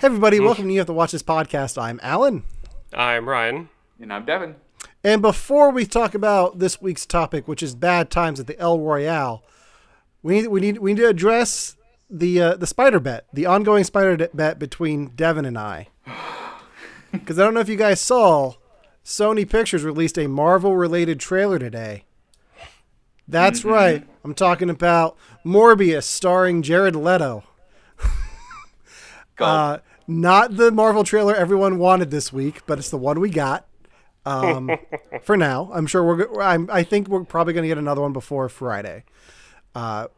Hey everybody, welcome to You Have to Watch This Podcast. I'm Alan. I'm Ryan. And I'm Devin. And before we talk about this week's topic, which is bad times at the El Royale, we need to address the spider bet, the ongoing spider bet between Devin and I. Because I don't know if you guys saw, Sony Pictures released a Marvel-related trailer today. That's right. I'm talking about Morbius starring Jared Leto. Not the Marvel trailer everyone wanted this week, but it's the one we got. For now, I'm sure I think we're probably going to get another one before Friday.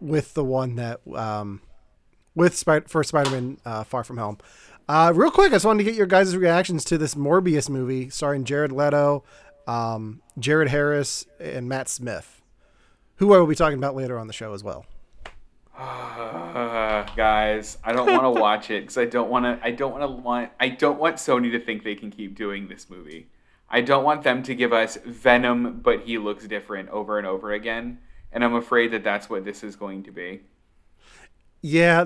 With the one that for Spider-Man Far From Home. Real quick, I just wanted to get your guys' reactions to this Morbius movie starring Jared Leto, Jared Harris, and Matt Smith, who I will be talking about later on the show as well. Guys, I don't want to watch it because I don't want Sony to think they can keep doing this movie. I don't want them to give us Venom, but he looks different over and over again, and I'm afraid that that's what this is going to be. Yeah,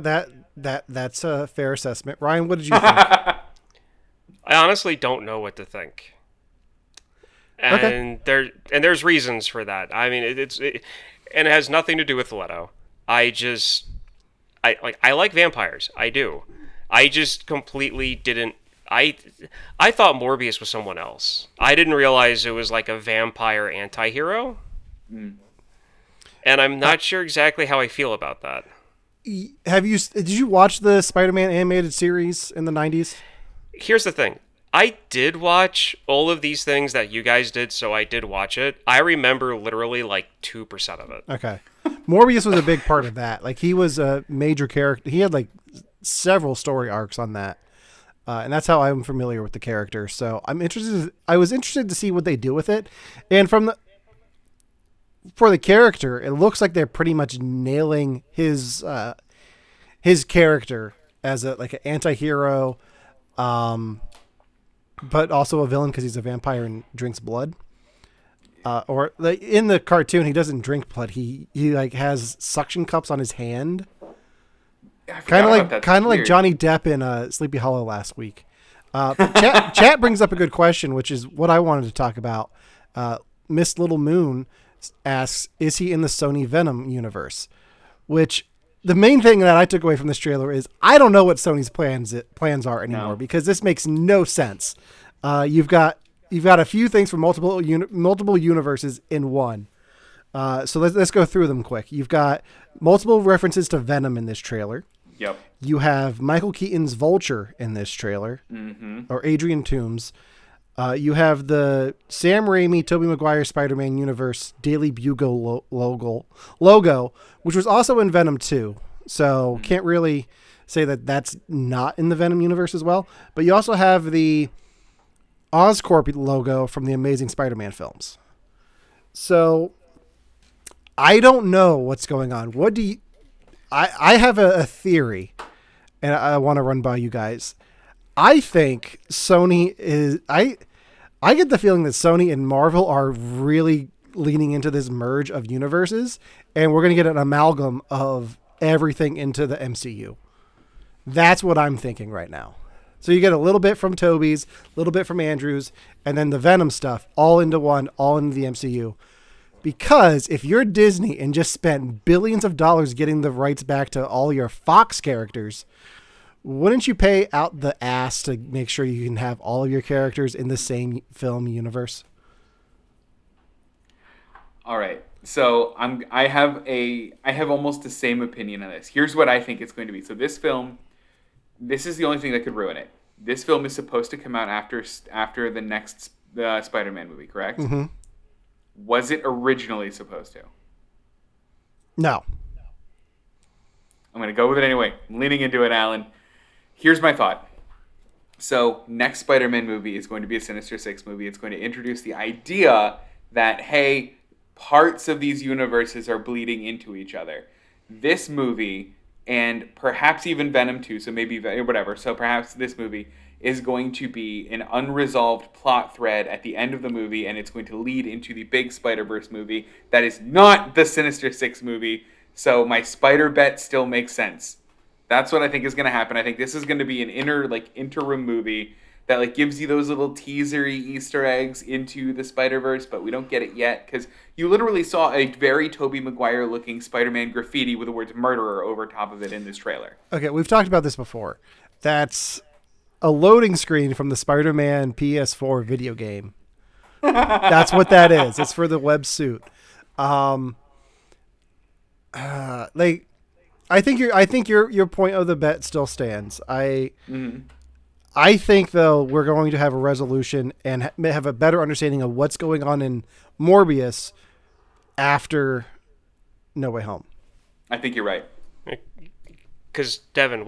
that's a fair assessment. Ryan, what did you think? I honestly don't know what to think. And there's reasons for that. I mean, it has nothing to do with Leto. I like vampires. I do. I just completely didn't. I thought Morbius was someone else. I didn't realize it was like a vampire anti-hero. And I'm not sure exactly how I feel about that. Did you watch the Spider-Man animated series in the 90s? Here's the thing. I did watch all of these things that you guys did, so I did watch it. I remember literally like 2% of it. Okay. Morbius was a big part of that. Like, he was a major character. He had like several story arcs on that. And that's how I'm familiar with the character. So I was interested to see what they do with it. And for the character, it looks like they're pretty much nailing his character as an anti-hero, but also a villain because he's a vampire and drinks blood. Or in the cartoon, he doesn't drink blood. He has suction cups on his hand. Kind of like Johnny Depp in Sleepy Hollow last week. Chat brings up a good question, which is what I wanted to talk about. Miss Little Moon asks, is he in the Sony Venom universe? Which the main thing that I took away from this trailer is I don't know what Sony's plans are anymore because this makes no sense. You've got a few things from multiple universes in one. So let's go through them quick. You've got multiple references to Venom in this trailer. Yep. You have Michael Keaton's Vulture in this trailer, or Adrian Toomes. You have the Sam Raimi, Tobey Maguire Spider-Man universe Daily Bugle logo, which was also in Venom 2. So can't really say that that's not in the Venom universe as well. But you also have the Oscorp logo from the Amazing Spider-Man films. So I don't know what's going on. What do you... I have a theory, and I want to run by you guys. I think Sony is... I get the feeling that Sony and Marvel are really leaning into this merge of universes, and we're going to get an amalgam of everything into the MCU. That's what I'm thinking right now. So you get a little bit from Tobey's, a little bit from Andrew's, and then the Venom stuff all into one, all into the MCU. Because if you're Disney and just spent billions of dollars getting the rights back to all your Fox characters, wouldn't you pay out the ass to make sure you can have all of your characters in the same film universe? All right. So I have almost the same opinion on this. Here's what I think it's going to be. So this is the only thing that could ruin it. This film is supposed to come out after the next Spider-Man movie, correct? Mm-hmm. Was it originally supposed to? No. I'm going to go with it anyway. I'm leaning into it, Alan. Here's my thought. So next Spider-Man movie is going to be a Sinister Six movie. It's going to introduce the idea that, hey, parts of these universes are bleeding into each other. This movie, and perhaps even Venom 2, so maybe whatever. So perhaps this movie is going to be an unresolved plot thread at the end of the movie, and it's going to lead into the big Spider-Verse movie that is not the Sinister Six movie. So my spider bet still makes sense. That's what I think is going to happen. I think this is going to be an interim movie that like gives you those little teasery Easter eggs into the Spider-Verse, but we don't get it yet because you literally saw a very Tobey Maguire looking Spider-Man graffiti with the words murderer over top of it in this trailer. Okay, we've talked about this before. That's a loading screen from the Spider-Man PS4 video game. That's what that is. It's for the web suit. I think your point of the bet still stands. I think though we're going to have a resolution and have a better understanding of what's going on in Morbius after No Way Home. I think you're right. Because Devin,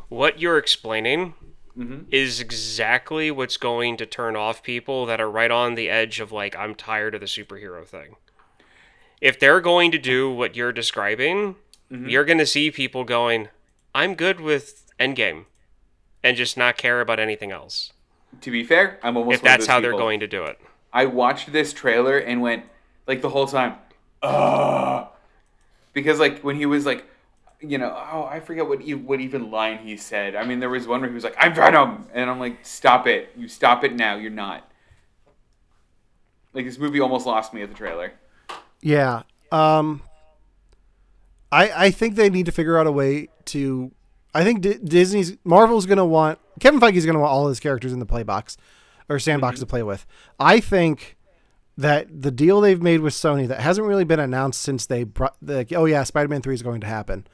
what you're explaining is exactly what's going to turn off people that are right on the edge of like, I'm tired of the superhero thing. If they're going to do what you're describing, you're going to see people going, I'm good with Endgame, and just not care about anything else. To be fair, I'm almost if that's how they're going to do it. I watched this trailer and went, like, the whole time, ugh. Because, like, when he was, like, you know, I forget what even line he said. I mean, there was one where he was like, I'm Venom! And I'm like, stop it. You stop it now. You're not. Like, this movie almost lost me at the trailer. Yeah. I think they need to figure out a way to... I think Marvel's going to want... Kevin Feige's going to want all his characters in the play box or sandbox to play with. I think that the deal they've made with Sony that hasn't really been announced since they brought Spider-Man 3 is going to happen.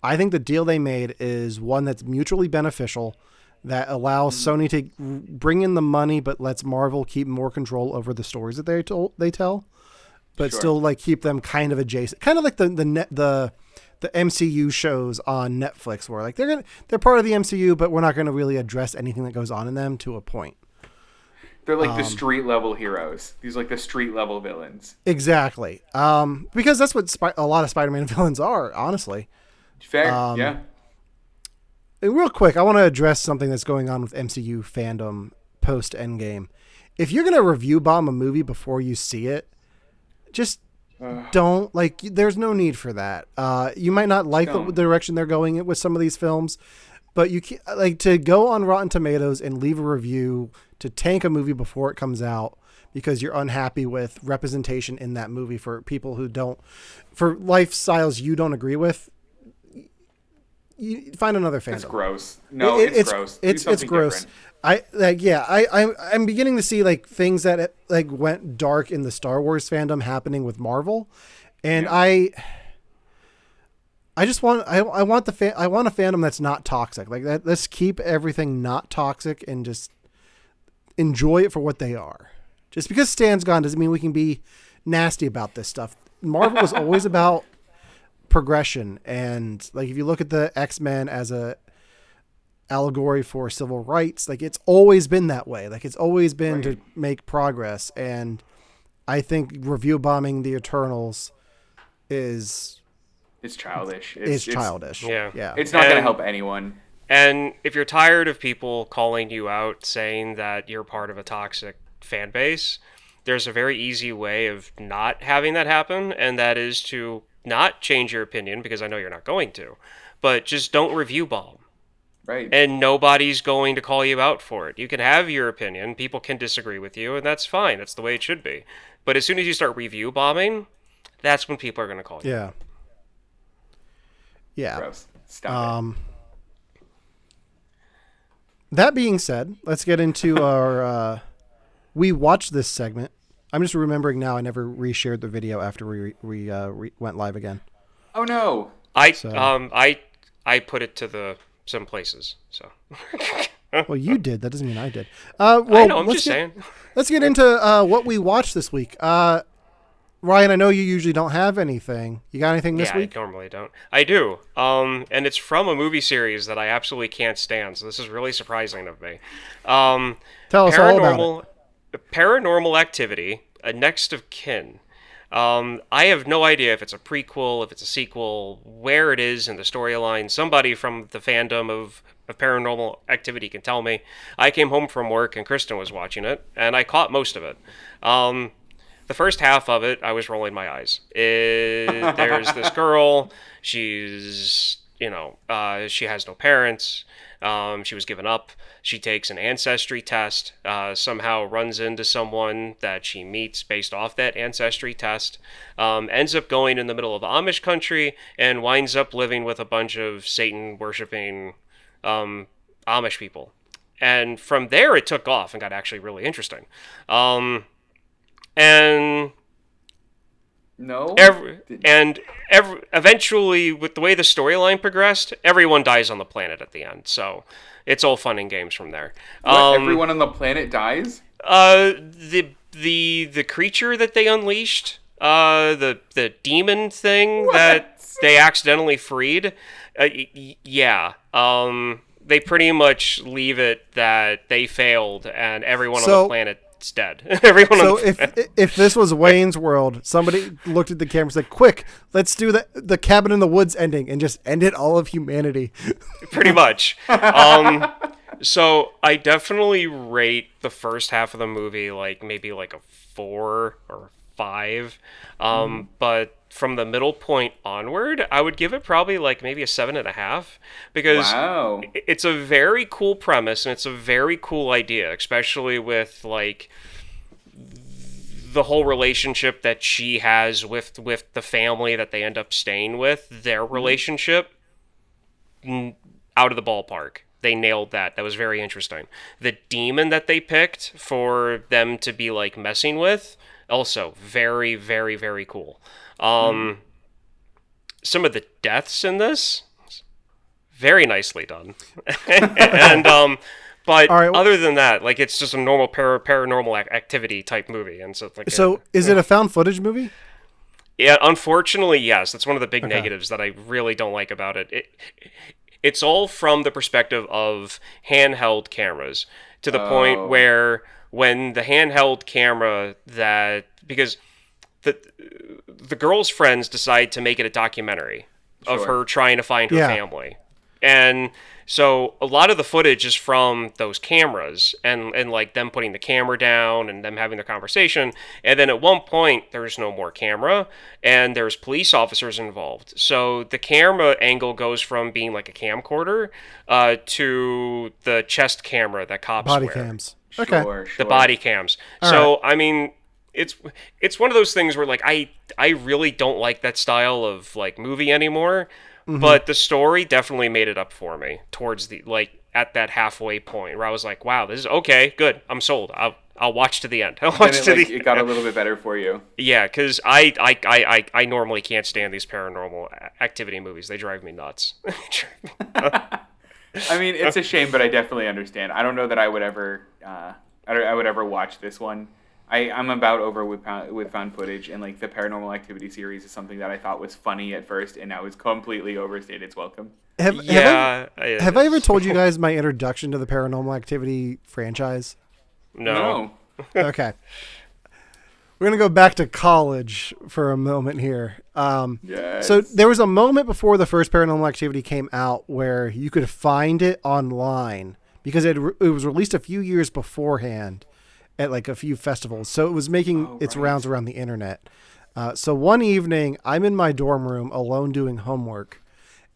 I think the deal they made is one that's mutually beneficial, that allows Sony to bring in the money, but lets Marvel keep more control over the stories that they tell, but still like keep them kind of adjacent, kind of like the MCU shows on Netflix, where like they're part of the MCU, but we're not going to really address anything that goes on in them to a point. They're like the street level heroes. These are like the street level villains. Exactly. Because that's what a lot of Spider-Man villains are, honestly. Fair. Yeah. And real quick, I want to address something that's going on with MCU fandom post Endgame. If you're going to review bomb a movie before you see it, just don't, like, there's no need for that. You might not like the direction they're going with some of these films, but you can't, like, to go on Rotten Tomatoes and leave a review to tank a movie before it comes out because you're unhappy with representation in that movie for people who for lifestyles you don't agree with. You find another fandom. It's gross. No, it's gross. It's gross. Different. I'm beginning to see like things that like went dark in the Star Wars fandom happening with Marvel, and I just want I want a fandom that's not toxic. Like that. Let's keep everything not toxic and just enjoy it for what they are. Just because Stan's gone doesn't mean we can be nasty about this stuff. Marvel was always about progression, and like if you look at the X-Men as a allegory for civil rights, like it's always been that way. Like it's always been to make progress, and I think review bombing the Eternals is childish. It's childish. Yeah. It's not going to help anyone. And if you're tired of people calling you out saying that you're part of a toxic fan base, there's a very easy way of not having that happen, and that is to not change your opinion, because I know you're not going to, but just don't review bomb. Right. And nobody's going to call you out for it. You can have your opinion. People can disagree with you, and that's fine. That's the way it should be. But as soon as you start review bombing, that's when people are going to call you. Yeah. Gross. Stop it. That being said, let's get into our we watched this segment. I'm just remembering now I never reshared the video after we went live again. Oh no. I put it to some places. So. Well, you did. That doesn't mean I did. I know. I'm just saying. Let's get into what we watched this week. Ryan, I know you usually don't have anything. You got anything this week? I normally don't. I do. And it's from a movie series that I absolutely can't stand. So this is really surprising of me. Tell us all about it. Paranormal Activity, a Next of Kin. I have no idea if it's a prequel, if it's a sequel, where it is in the storyline. Somebody from the fandom of Paranormal Activity can tell me. I came home from work and Kristen was watching it, and I caught most of it. The first half of it, I was rolling my eyes. There's this girl. She's she has no parents. She was given up. She takes an ancestry test, somehow runs into someone that she meets based off that ancestry test, ends up going in the middle of Amish country, and winds up living with a bunch of Satan-worshipping Amish people. And from there, it took off and got actually really interesting. Eventually, with the way the storyline progressed, everyone dies on the planet at the end. So it's all fun and games from there. Everyone on the planet dies? The creature that they unleashed, the demon thing that they accidentally freed. They pretty much leave it that they failed and everyone on the planet's dead. If this was Wayne's World, somebody looked at the camera and said, "Quick, let's do the Cabin in the Woods ending and just ended all of humanity." Pretty much. So I definitely rate the first half of the movie maybe like a 4 or 5. But from the middle point onward, I would give it probably maybe a 7.5, because it's a very cool premise and it's a very cool idea, especially with the whole relationship that she has with the family that they end up staying with. Their relationship, out of the ballpark. They nailed that. That was very interesting. The demon that they picked for them to be messing with, also very, very, very cool. Some of the deaths in this, very nicely done. But other than that, it's just a normal paranormal activity type movie. And so is it a found footage movie? Yeah, unfortunately, yes. That's one of the big negatives that I really don't like about it. It's all from the perspective of handheld cameras, to the point where when the handheld camera because the girl's friends decide to make it a documentary of her trying to find her family. And so a lot of the footage is from those cameras and them putting the camera down and them having their conversation. And then at one point, there's no more camera and there's police officers involved. So the camera angle goes from being like a camcorder to the chest camera that cops body wear. Cams. Okay. Sure. The body cams. All so, right. I mean, it's one of those things where I really don't like that style of movie anymore. Mm-hmm. But the story definitely made it up for me towards the at that halfway point where I was like, wow, this is okay, good, I'm sold. I'll watch to the end. It got a little bit better for you. Yeah, because I normally can't stand these paranormal activity movies. They drive me nuts. I mean, it's a shame, but I definitely understand. I don't know that I would ever watch this one. I'm about over with found footage, and the Paranormal Activity series is something that I thought was funny at first, and now it's completely overstayed its welcome. Have I ever told you guys my introduction to the Paranormal Activity franchise? No. Okay. We're going to go back to college for a moment here. Yes. So there was a moment before the first Paranormal Activity came out where you could find it online because it was released a few years beforehand at a few festivals. So it was making its rounds around the internet. So one evening I'm in my dorm room alone doing homework,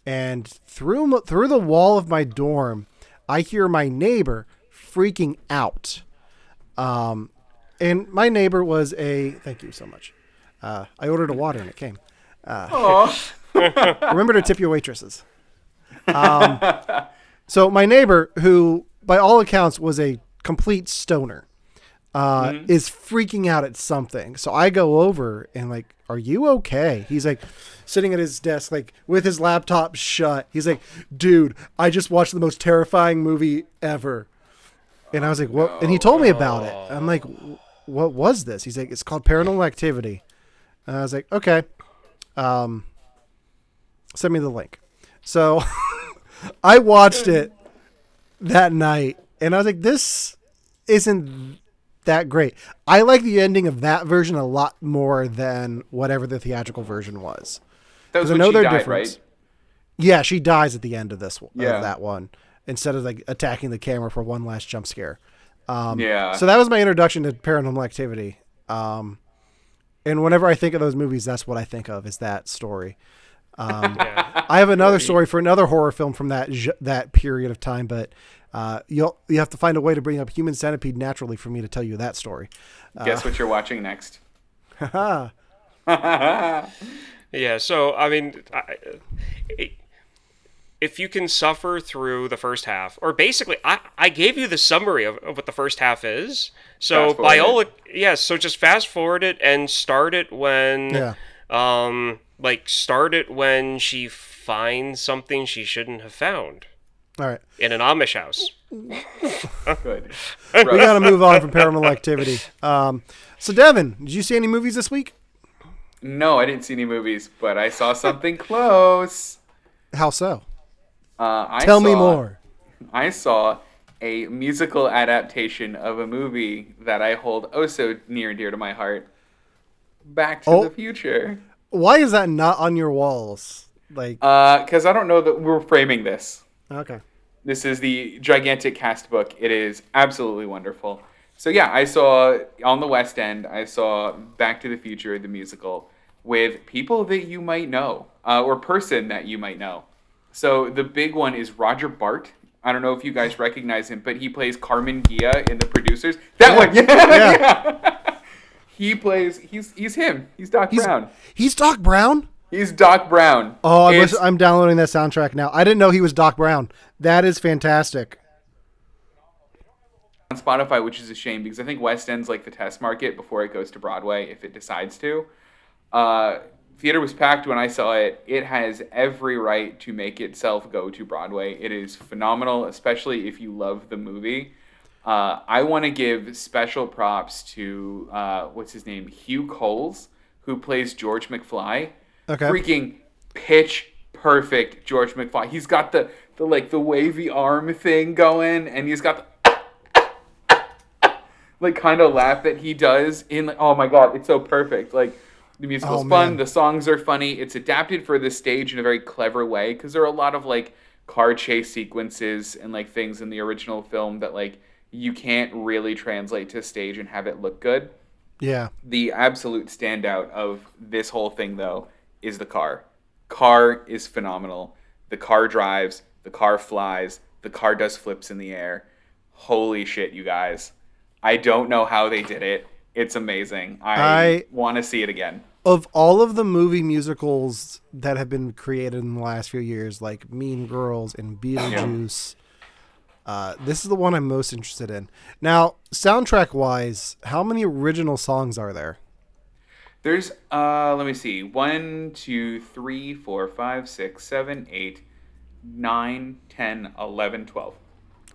and through the wall of my dorm, I hear my neighbor freaking out. And my neighbor was thank you so much. I ordered a water and it came. Remember to tip your waitresses. So my neighbor, who by all accounts was a complete stoner, is freaking out at something. So I go over and are you okay? He's sitting at his desk, with his laptop shut. He's like, dude, I just watched the most terrifying movie ever. And I was like, what? And he told me about it. I'm like, what was this? He's like, it's called Paranormal Activity. And I was like, okay. Send me the link. So I watched it that night and I was like, this isn't that great. I like the ending of that version a lot more than whatever the theatrical version was. That was when she died, right? Yeah, she dies at the end of of that one, instead of attacking the camera for one last jump scare. So that was my introduction to Paranormal Activity. And whenever I think of those movies, that's what I think of, is that story. I have another story for another horror film from that period of time, but you have to find a way to bring up Human Centipede naturally for me to tell you that story. Guess what you're watching next? Yeah, so, I mean, if you can suffer through the first half, or basically, I gave you the summary of what the first half is. So, so just fast forward it and start it when, start it when she finds something she shouldn't have found. All right. In an Amish house. Good. We got to move on from Paranormal Activity. So, Devin, did you see any movies this week? No, I didn't see any movies, but I saw something close. How so? Tell me more. I saw a musical adaptation of a movie that I hold oh so near and dear to my heart. Back to the Future. Why is that not on your walls? Because I don't know that we're framing this. Okay. This is the gigantic cast book. It is absolutely wonderful. So yeah, I saw on the West End, I saw Back to the Future, the musical, with people that you might know, or person that you might know. So the big one is Roger Bart. I don't know if you guys recognize him, but he plays Carmen Gia in The Producers. That one, yeah. He's him. He's Doc Brown. He's Doc Brown? He's Doc Brown. Oh, I'm downloading that soundtrack now. I didn't know he was Doc Brown. That is fantastic. On Spotify, which is a shame because I think West End's like the test market before it goes to Broadway if it decides to. Theater was packed when I saw it. It has every right to make itself go to Broadway. It is phenomenal, especially if you love the movie. I want to give special props to what's his name, Hugh Coles, who plays George McFly. Okay. Freaking pitch perfect George McFly. He's got the wavy arm thing going, and he's got the kind of laugh that he does in. Oh my god, it's so perfect. Like, the musical's fun, the songs are funny. It's adapted for the stage in a very clever way because there are a lot of like car chase sequences and like things in the original film that like you can't really translate to stage and have it look good. Yeah. The absolute standout of this whole thing though is the car. Car is phenomenal. The car drives, the car flies, the car does flips in the air. Holy shit, you guys. I don't know how they did it. It's amazing. I want to see it again. Of all of the movie musicals that have been created in the last few years, like Mean Girls and Beetlejuice, this is the one I'm most interested in. Now, soundtrack-wise, how many original songs are there? There's, let me see, 1, 2, 3, 4, 5, 6, 7, 8, 9, 10, 11, 12.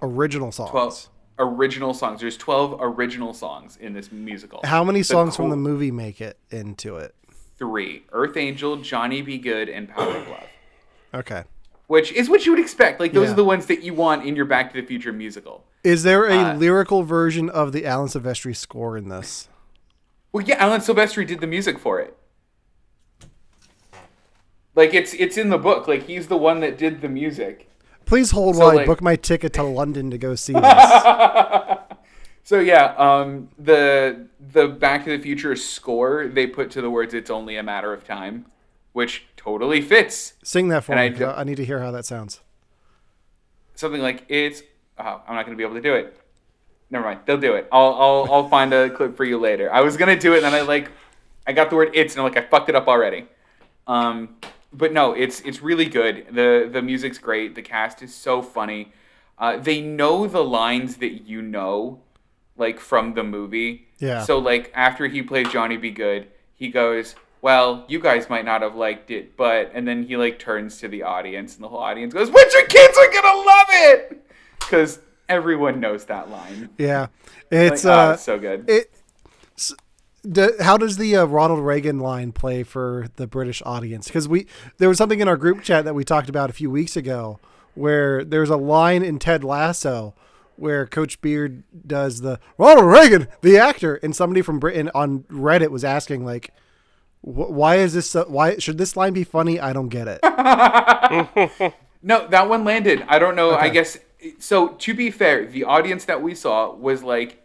Original songs. 12 original songs. There's 12 original songs in this musical. How many songs from the movie make it into it? 3. Earth Angel, Johnny Be Good, and Power of Love. Okay. Which is what you would expect. Like, those are the ones that you want in your Back to the Future musical. Is there a lyrical version of the Alan Silvestri score in this? Well, yeah, Alan Silvestri did the music for it. Like, it's in the book. Like, he's the one that did the music. Please hold while I book my ticket to London to go see this. So yeah, the Back to the Future score they put to the words "It's only a matter of time," which totally fits. Sing that for me. I need to hear how that sounds. Something like it's. I'm not going to be able to do it. Never mind. They'll do it. I'll find a clip for you later. I was going to do it, and then I got the word "it's," and I'm like, I fucked it up already. But no, it's really good. The music's great. The cast is so funny. They know the lines that you know, like from the movie. Yeah. So like after he plays Johnny Be Good, he goes, "Well, you guys might not have liked it, but," and then he like turns to the audience, and the whole audience goes, "But your kids are gonna love it," because everyone knows that line. Yeah, it's it's so good. How does the Ronald Reagan line play for the British audience? Because there was something in our group chat that we talked about a few weeks ago where there's a line in Ted Lasso where Coach Beard does the Ronald Reagan, the actor, and somebody from Britain on Reddit was asking like, why is this? Why should this line be funny? I don't get it. No, that one landed. I don't know. Okay. I guess so. To be fair, the audience that we saw was like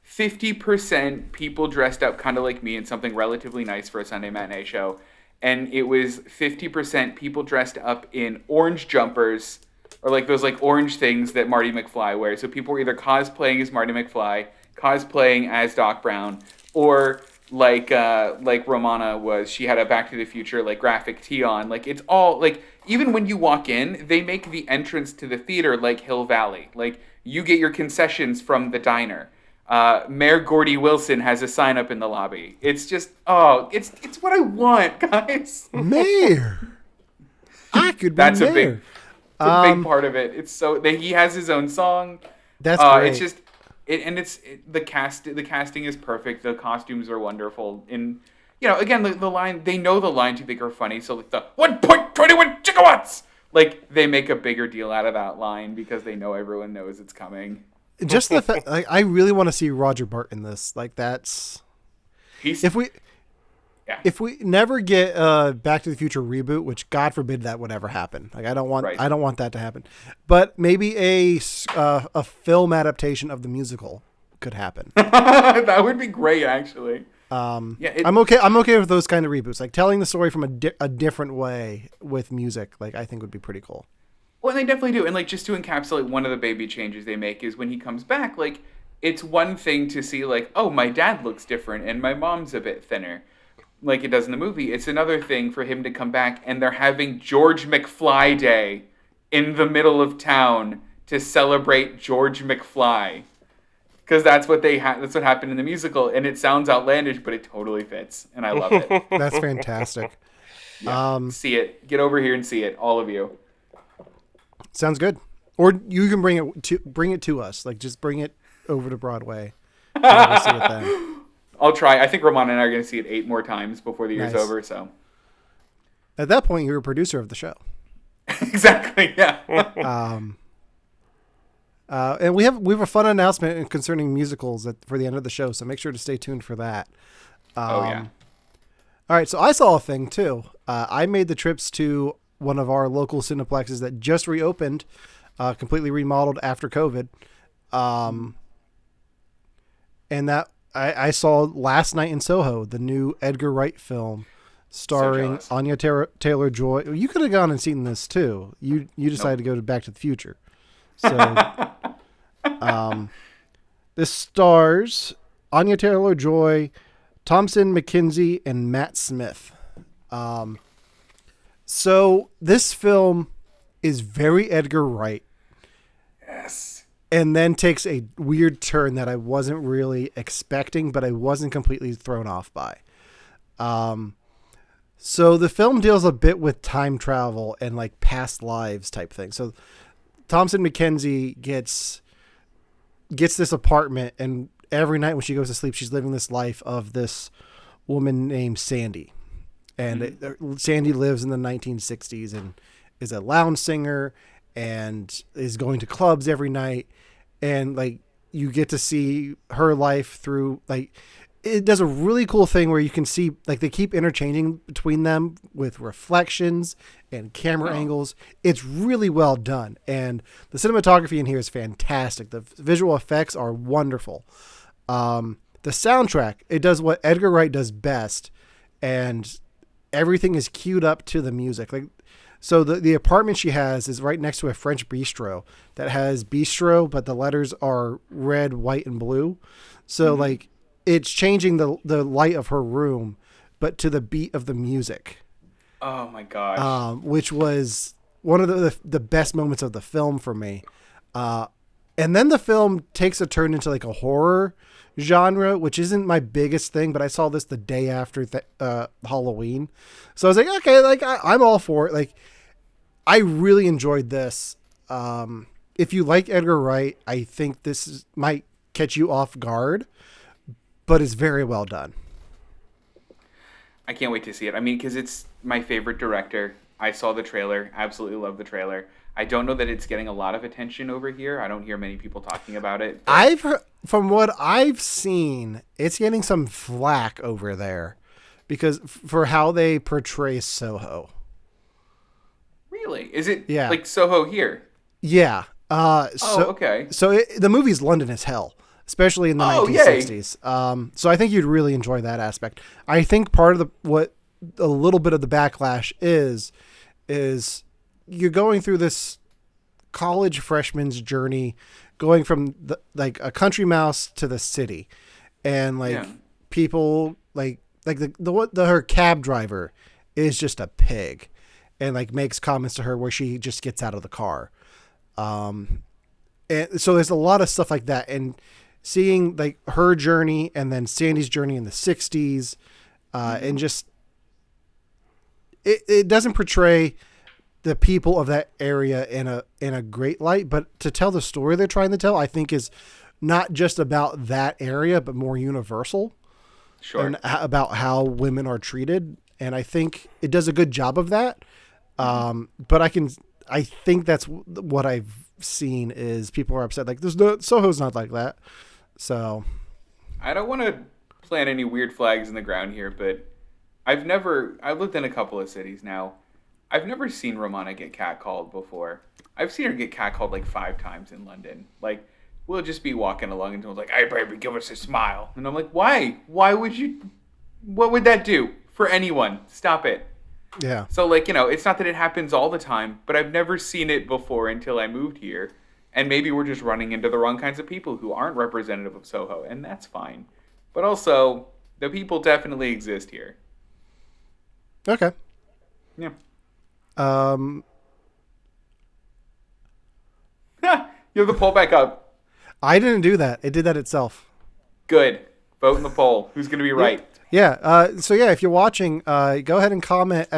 50% people dressed up kind of like me in something relatively nice for a Sunday matinee show, and it was 50% people dressed up in orange jumpers, or like those like orange things that Marty McFly wears. So people were either cosplaying as Marty McFly, cosplaying as Doc Brown, or like Romana was. She had a Back to the Future like graphic tee on. Like it's all like, even when you walk in, they make the entrance to the theater like Hill Valley. Like you get your concessions from the diner. Mayor Gordy Wilson has a sign up in the lobby. It's just, it's what I want, guys. Mayor, I could be That's mayor. a big part of it. It's he has his own song. That's great. It's just the casting is perfect. The costumes are wonderful. And again, the line, they know the lines you think are funny. So like the 1.21 gigawatts, like they make a bigger deal out of that line because they know everyone knows it's coming. Just the fact, like, I really want to see Roger Bart in this. Like that's if we never get Back to the Future reboot, which God forbid that would ever happen. Like I don't want that to happen. But maybe a film adaptation of the musical could happen. That would be great, actually. I'm okay with those kind of reboots, like telling the story from a different way with music. Like I think would be pretty cool. Well, they definitely do. And like just to encapsulate one of the baby changes they make is when he comes back, like it's one thing to see like, oh, my dad looks different and my mom's a bit thinner, like it does in the movie. It's another thing for him to come back and they're having George McFly Day in the middle of town to celebrate George McFly. Because that's what that's what happened in the musical, and it sounds outlandish, but it totally fits, and I love it. That's fantastic. Yeah. See it. Get over here and see it, all of you. Sounds good. Or you can bring it to us. Like just bring it over to Broadway. We'll see it then. I'll try. I think Ramon and I are going to see it 8 more times before the year's over. So at that point, you're a producer of the show. Exactly. Yeah. And we have a fun announcement concerning musicals for the end of the show. So make sure to stay tuned for that. Yeah. All right. So I saw a thing too. I made the trips to one of our local cineplexes that just reopened, completely remodeled after COVID. And that I saw last night in Soho, the new Edgar Wright film starring Anya Taylor-Joy. You could have gone and seen this too. You decided to go to Back to the Future. So this stars Anya Taylor-Joy, Thompson McKenzie, and Matt Smith. So this film is very Edgar Wright. Yes. And then takes a weird turn that I wasn't really expecting, but I wasn't completely thrown off by. So the film deals a bit with time travel and like past lives type thing. So Thompson McKenzie gets this apartment, and every night when she goes to sleep, she's living this life of this woman named Sandy. And Sandy lives in the 1960s and is a lounge singer and is going to clubs every night. And like you get to see her life through, like, it does a really cool thing where you can see, like, they keep interchanging between them with reflections and camera angles. It's really well done. And the cinematography in here is fantastic. The visual effects are wonderful. The soundtrack, it does what Edgar Wright does best. And everything is queued up to the music. Like, so the apartment she has is right next to a French bistro that has bistro, but the letters are red, white, and blue. So like it's changing the light of her room, but to the beat of the music. Oh my gosh. Which was one of the best moments of the film for me. And then the film takes a turn into like a horror genre, which isn't my biggest thing, but I saw this the day after Halloween. So I was like, okay, like I'm all for it. Like I really enjoyed this. If you like Edgar Wright, I think this might catch you off guard, but it's very well done. I can't wait to see it. I mean, because it's my favorite director. I saw the trailer, absolutely love the trailer. I don't know that it's getting a lot of attention over here. I don't hear many people talking about it. I've heard, from what I've seen, it's getting some flack over there because for how they portray Soho. Really? Is it Yeah. like Soho here? Yeah. Okay. So the movie's London as hell, especially in the 1960s. So I think you'd really enjoy that aspect. I think part of what a little bit of the backlash is you're going through this college freshman's journey, going from a country mouse to the city, and people her cab driver is just a pig, and makes comments to her where she just gets out of the car. And so there's a lot of stuff like that, and seeing her journey and then Sandy's journey in the 60s, and just, it doesn't portray the people of that area in a great light, but to tell the story they're trying to tell, I think is not just about that area, but more universal. Sure. And about how women are treated. And I think it does a good job of that. But I think that's what I've seen is people are upset. Soho's not like that. So I don't want to plant any weird flags in the ground here, but I've lived in a couple of cities now. I've never seen Romana get catcalled before. I've seen her get catcalled 5 times in London. We'll just be walking along and someone's like, "Hey, baby, give us a smile." And I'm like, why? Why would you? What would that do for anyone? Stop it. Yeah. So, it's not that it happens all the time, but I've never seen it before until I moved here. And maybe we're just running into the wrong kinds of people who aren't representative of Soho, and that's fine. But also, the people definitely exist here. Okay. Yeah. You have the poll back up. I didn't do that. It did that itself. Good. Vote in the poll. Who's going to be right? Yeah. So if you're watching, go ahead and comment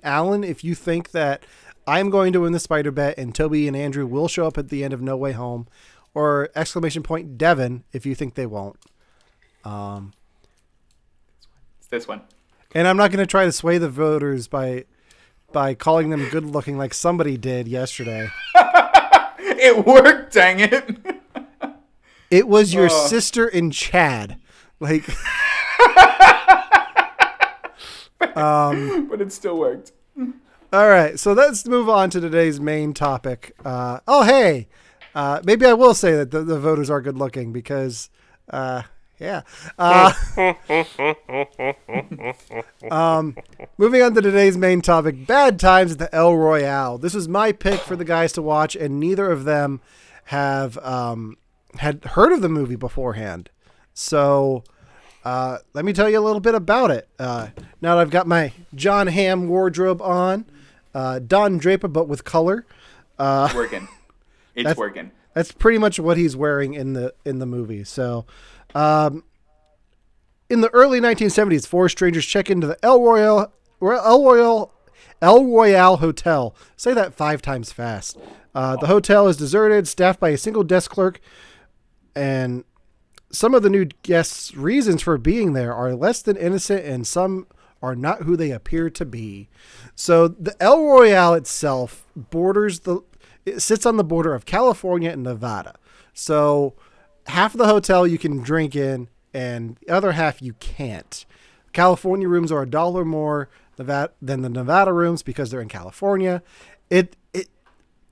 !Alan if you think that I'm going to win the spider bet and Toby and Andrew will show up at the end of No Way Home, or !Devin if you think they won't. It's this one. And I'm not going to try to sway the voters by calling them good looking like somebody did yesterday. It worked, dang it. It was your sister in Chad. But it still worked. All right, so let's move on to today's main topic. Maybe I will say that the voters are good looking because, yeah. Moving on to today's main topic, Bad Times at the El Royale. This was my pick for the guys to watch, and neither of them have had heard of the movie beforehand. So let me tell you a little bit about it. Now that I've got my Jon Hamm wardrobe on, Don Draper, but with color. It's working. It's working. That's pretty much what he's wearing in the movie. So, in the early 1970s, 4 strangers check into the El Royale Hotel. Say that 5 times fast. The hotel is deserted, staffed by a single desk clerk, and some of the new guests' reasons for being there are less than innocent, and some are not who they appear to be. So the El Royale itself it sits on the border of California and Nevada. So half of the hotel you can drink in, and the other half you can't. California rooms are $1 more than the Nevada rooms because they're in California.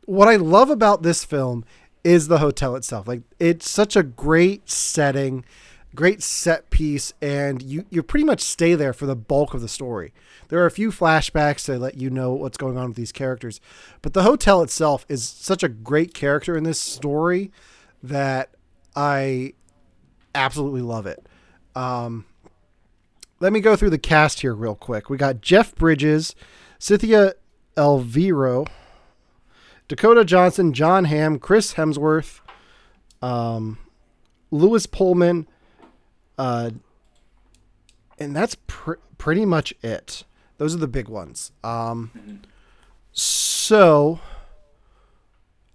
What I love about this film is the hotel itself. It's such a great setting, great set piece, and you pretty much stay there for the bulk of the story. There are a few flashbacks to let you know what's going on with these characters, but the hotel itself is such a great character in this story that I absolutely love it. Let me go through the cast here real quick. We got Jeff Bridges, Cynthia Erivo, Dakota Johnson, Jon Hamm, Chris Hemsworth, Lewis Pullman, and that's pretty much it. Those are the big ones. So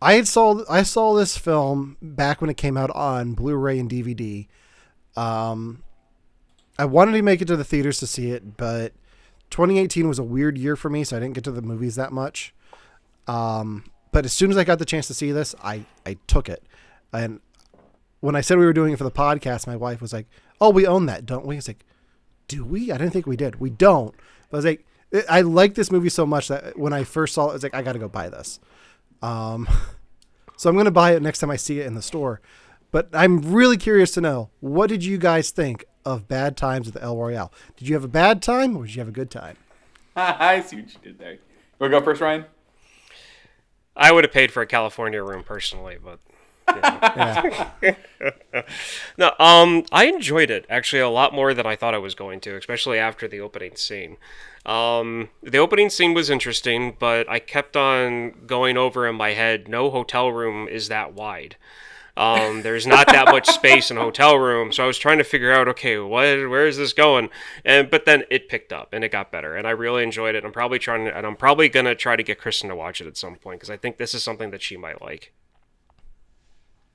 I saw this film back when it came out on Blu-ray and DVD. I wanted to make it to the theaters to see it, but 2018 was a weird year for me, so I didn't get to the movies that much. But as soon as I got the chance to see this, I took it. And when I said we were doing it for the podcast, my wife was like, "Oh, we own that, don't we?" I was like, "Do we? I didn't think we did." We don't. But I was like, I like this movie so much that when I first saw it, I was like, I got to go buy this. So I'm going to buy it next time I see it in the store. But I'm really curious to know, what did you guys think of bad times at the El Royale. Did you have a bad time or did you have a good time? I see what you did there. You want to go first, Ryan? I would have paid for a California room personally, but Yeah. no. I enjoyed it actually a lot more than I thought I was going to, especially after the opening scene. The opening scene was interesting, but I kept on going over in my head. No hotel room is that wide. There's not that much space in a hotel room, so I was trying to figure out, okay, where is this going? But then it picked up and it got better, and I really enjoyed it. I'm probably gonna try to get Kristen to watch it at some point because I think this is something that she might like.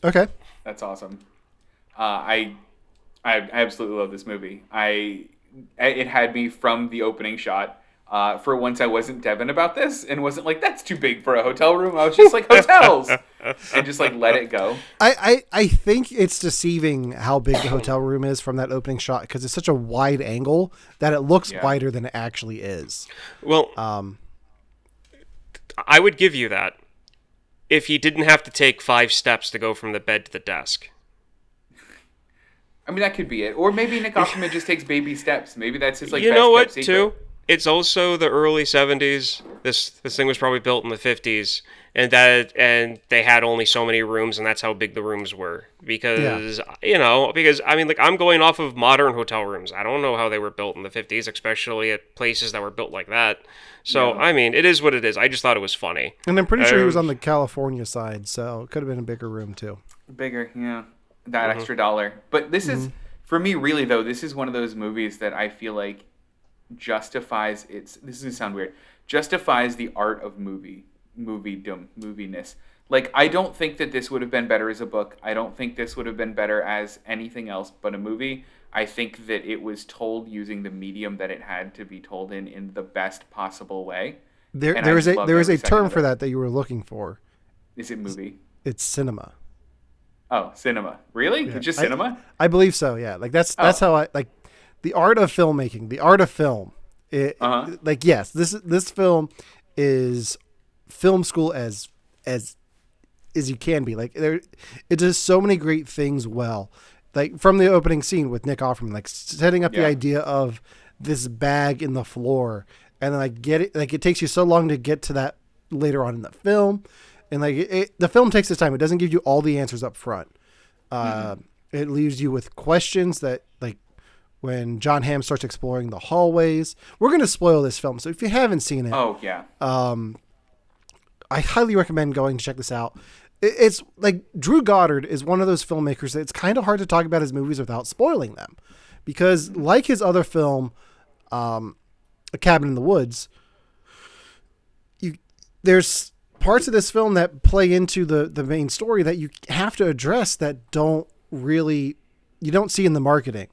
Okay. That's awesome. I absolutely love this movie. It had me from the opening shot. For once, I wasn't Devin about this and wasn't like, that's too big for a hotel room. I was just like, hotels, and just like let it go. I think it's deceiving how big the hotel room is from that opening shot because it's such a wide angle that it looks wider than it actually is. Well, I would give you that if he didn't have to take 5 steps to go from the bed to the desk. I mean, that could be it. Or maybe Nick Offerman just takes baby steps. Maybe that's his like. You best know what? kept Too. secret. It's also the early 70s. This thing was probably built in the 50s, and they had only so many rooms, and that's how big the rooms were. Because I mean, like, I'm going off of modern hotel rooms. I don't know how they were built in the 50s, especially at places that were built like that. So I mean, it is what it is. I just thought it was funny. And I'm pretty sure he was on the California side, so it could have been a bigger room too. Bigger, yeah. That extra $1. But this is, for me, really though, this is one of those movies that I feel like justifies this is gonna sound weird, justifies the art of moviness. Like, I don't think that this would have been better as a book. I don't think this would have been better as anything else but a movie. I think that it was told using the medium that it had to be told in the best possible way. There is a term for that you were looking for. Is it movie? It's cinema. Oh, cinema. Really? Yeah. It's just cinema? I believe so, yeah. Like that's how I like the art of filmmaking, the art of film. Like, yes, this film is film school as you can be. Like, it does so many great things well. Like, from the opening scene with Nick Offerman, like setting up the idea of this bag in the floor, and then like it takes you so long to get to that later on in the film, and like the film takes its time. It doesn't give you all the answers up front. It leaves you with questions that, like, when Jon Hamm starts exploring the hallways. We're going to spoil this film, so if you haven't seen it, I highly recommend going to check this out. It's like Drew Goddard is one of those filmmakers that it's kind of hard to talk about his movies without spoiling them, because like his other film, A Cabin in the Woods, there's parts of this film that play into the main story that you have to address that you don't see in the marketing.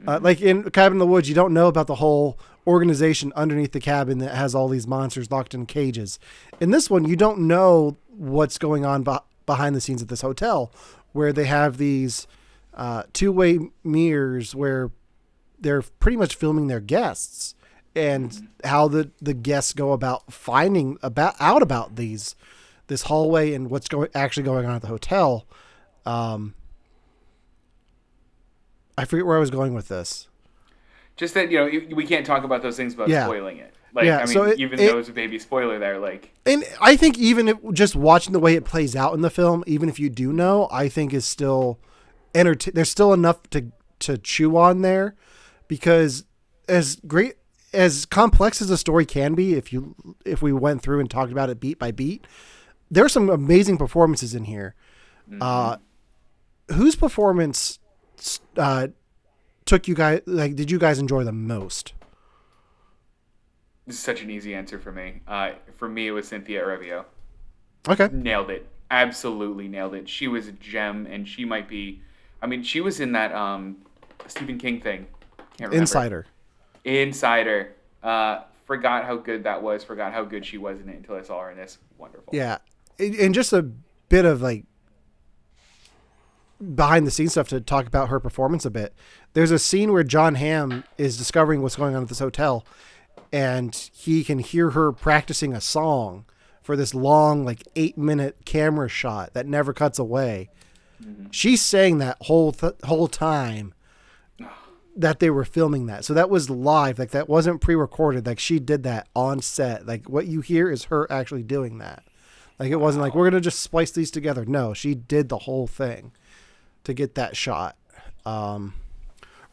Like in Cabin in the Woods, you don't know about the whole organization underneath the cabin that has all these monsters locked in cages. In this one, you don't know what's going on behind the scenes at this hotel, where they have these two-way mirrors where they're pretty much filming their guests, and how the guests go about finding out about this hallway and what's actually going on at the hotel. I forget where I was going with this. Just that, we can't talk about those things without spoiling it. Like, I mean, so even though it's a baby spoiler there, like. And I think even just watching the way it plays out in the film, even if you do know, I think is still there's still enough to chew on there, because as complex as the story can be, if we went through and talked about it beat by beat, there's some amazing performances in here. Whose performance took you guys, like, did you guys enjoy the most? This is such an easy answer for me. For me, it was Cynthia Erivo. Okay. Nailed it. Absolutely nailed it. She was a gem, and she might be, she was in that Stephen King thing. Can't remember. Insider. Forgot how good that was. Forgot how good she was in it until I saw her in this. Wonderful. Yeah. And just a bit of, like, behind the scenes stuff to talk about her performance a bit. There's a scene where Jon Hamm is discovering what's going on at this hotel, and he can hear her practicing a song for this long, like 8-minute camera shot that never cuts away. She's saying that whole time that they were filming that. So that was live. Like, that wasn't pre-recorded. Like, she did that on set. Like, what you hear is her actually doing that. Like, it wasn't like, we're going to just splice these together. No, she did the whole thing to get that shot. Ryan,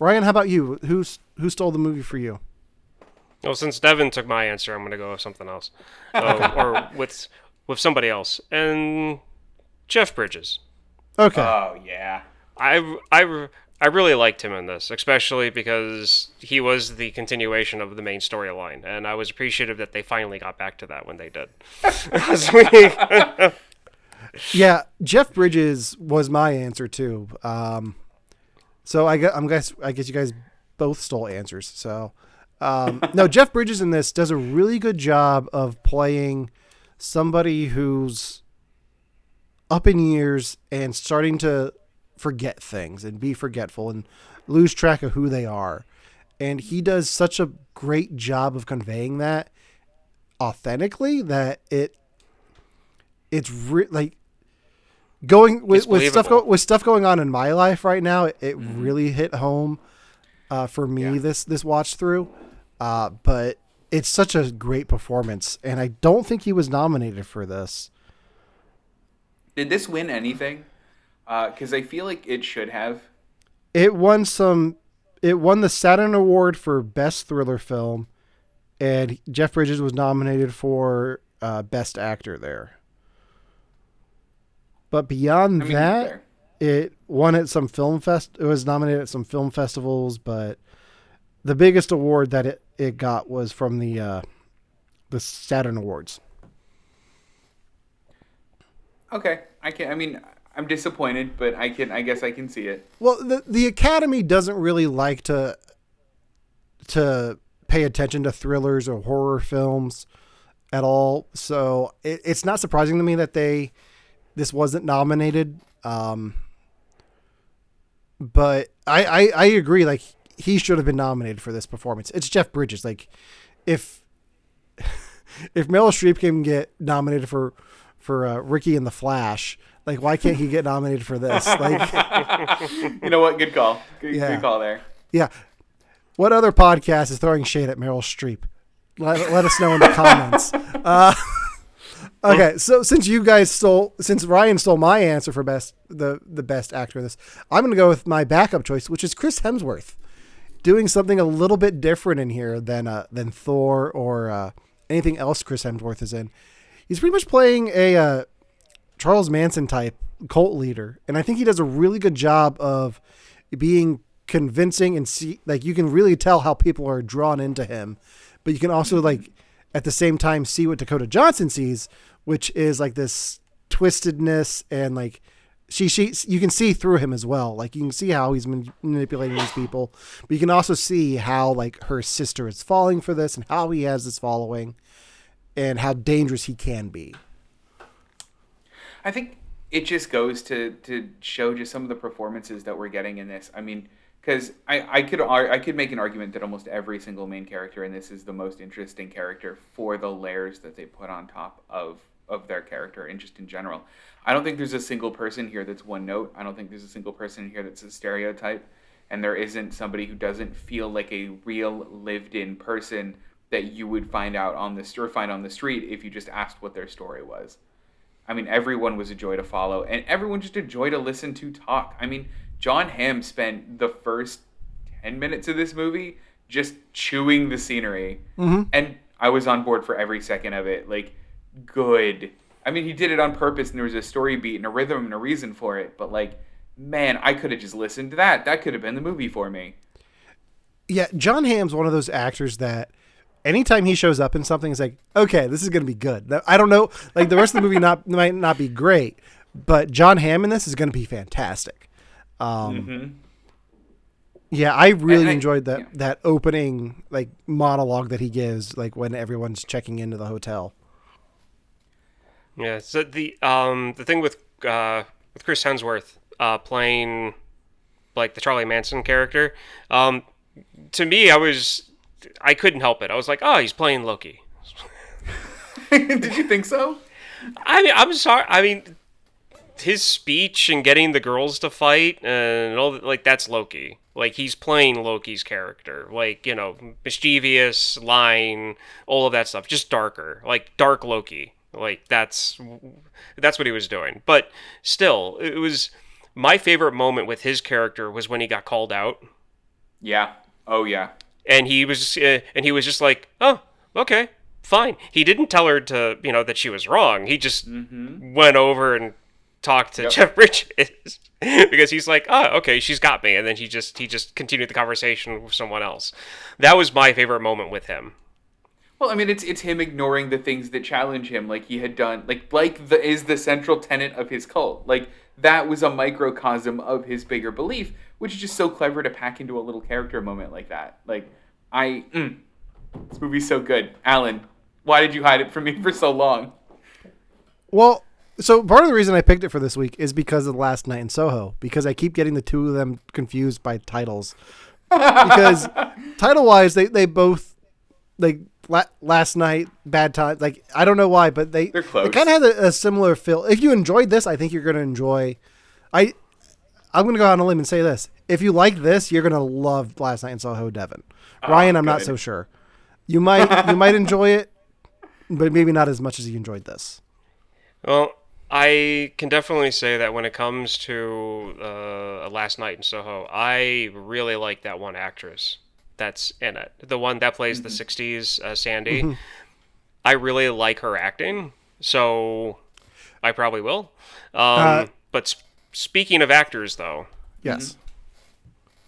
how about you? Who stole the movie for you? Well, since Devin took my answer, I'm going to go with something else. Or with somebody else. And Jeff Bridges. Okay. Oh, yeah. I really liked him in this, especially because he was the continuation of the main storyline, and I was appreciative that they finally got back to that when they did. Yeah, Jeff Bridges was my answer too. So I guess you guys both stole answers. So no, Jeff Bridges in this does a really good job of playing somebody who's up in years and starting to forget things and be forgetful and lose track of who they are. And he does such a great job of conveying that authentically that it's like going with stuff going on in my life right now. It really hit home for me this watch through. But it's such a great performance, and I don't think he was nominated for this. Did this win anything? Because I feel like it should have. It won the Saturn Award for Best Thriller Film, and Jeff Bridges was nominated for Best Actor there. But beyond that, it won at some it was nominated at some film festivals, but the biggest award that it got was from the Saturn Awards. Okay, I'm disappointed, but I guess I can see it. Well, the Academy doesn't really like to pay attention to thrillers or horror films at all, so it's not surprising to me that this wasn't nominated. But I agree. Like, he should have been nominated for this performance. It's Jeff Bridges. Like, if Meryl Streep can get nominated for Ricky and the Flash, like, why can't he get nominated for this? Like, you know what? Good call. Good call there. Yeah. What other podcast is throwing shade at Meryl Streep? Let us know in the comments. Okay, so since Ryan stole my answer for the best actor in this, I'm going to go with my backup choice, which is Chris Hemsworth, doing something a little bit different in here than Thor or anything else Chris Hemsworth is in. He's pretty much playing a Charles Manson type cult leader, and I think he does a really good job of being convincing and you can really tell how people are drawn into him, but you can also at the same time see what Dakota Johnson sees, which is like this twistedness, and like you can see through him as well. Like, you can see how he's manipulating these people, but you can also see how like her sister is falling for this and how he has this following and how dangerous he can be. I think it just goes to show just some of the performances that we're getting in this. I mean, because I could make an argument that almost every single main character in this is the most interesting character for the layers that they put on top of their character and just in general. I don't think there's a single person here that's one note. I don't think there's a single person here that's a stereotype. And there isn't somebody who doesn't feel like a real lived-in person that you would find on the street if you just asked what their story was. I mean, everyone was a joy to follow, and everyone just a joy to listen to talk. I mean, Jon Hamm spent the first 10 minutes of this movie just chewing the scenery, and I was on board for every second of it. Like, good. I mean, he did it on purpose, and there was a story beat and a rhythm and a reason for it, but like, man, I could have just listened to that. That could have been the movie for me. Yeah, Jon Hamm's one of those actors that anytime he shows up in something, it's like, okay, this is going to be good. I don't know, like, the rest of the movie might not be great, but Jon Hamm in this is going to be fantastic. Yeah, I really enjoyed that opening like monologue that he gives, like when everyone's checking into the hotel. Yeah, so the thing with Chris Hemsworth playing like the Charlie Manson character, to me, I couldn't help it. I was like, oh, he's playing Loki. Did you think so? I mean, I'm sorry. I mean, his speech and getting the girls to fight and all like that's Loki. Like he's playing Loki's character, like mischievous, lying, all of that stuff, just darker, like dark Loki. Like that's what he was doing. But still, it was my favorite moment with his character was when he got called out. Yeah. Oh yeah. And he was just like, oh, okay, fine. He didn't tell her to that she was wrong. He just went over and talked to Jeff Bridges because he's like, oh, okay, she's got me, and then he just continued the conversation with someone else. That was my favorite moment with him. Well, I mean, it's him ignoring the things that challenge him, like he had done, is the central tenet of his cult. Like that was a microcosm of his bigger belief, which is just so clever to pack into a little character moment like that. Like this movie's so good. Alan, why did you hide it from me for so long? Well, so part of the reason I picked it for this week is because of the last Night in Soho, because I keep getting the two of them confused by titles. Because title-wise, they both, like, Last Night, Bad Time, like, I don't know why, but they're close. They kind of have a similar feel. If you enjoyed this, I think you're going to enjoy... I'm going to go on a limb and say this. If you like this, you're going to love Last Night in Soho, Devin. Ryan, I'm not so sure. You might enjoy it, but maybe not as much as you enjoyed this. Well, I can definitely say that when it comes to Last Night in Soho, I really like that one actress that's in it. The one that plays the 60s Sandy. Mm-hmm. I really like her acting, so I probably will. But speaking of actors, though. Yes.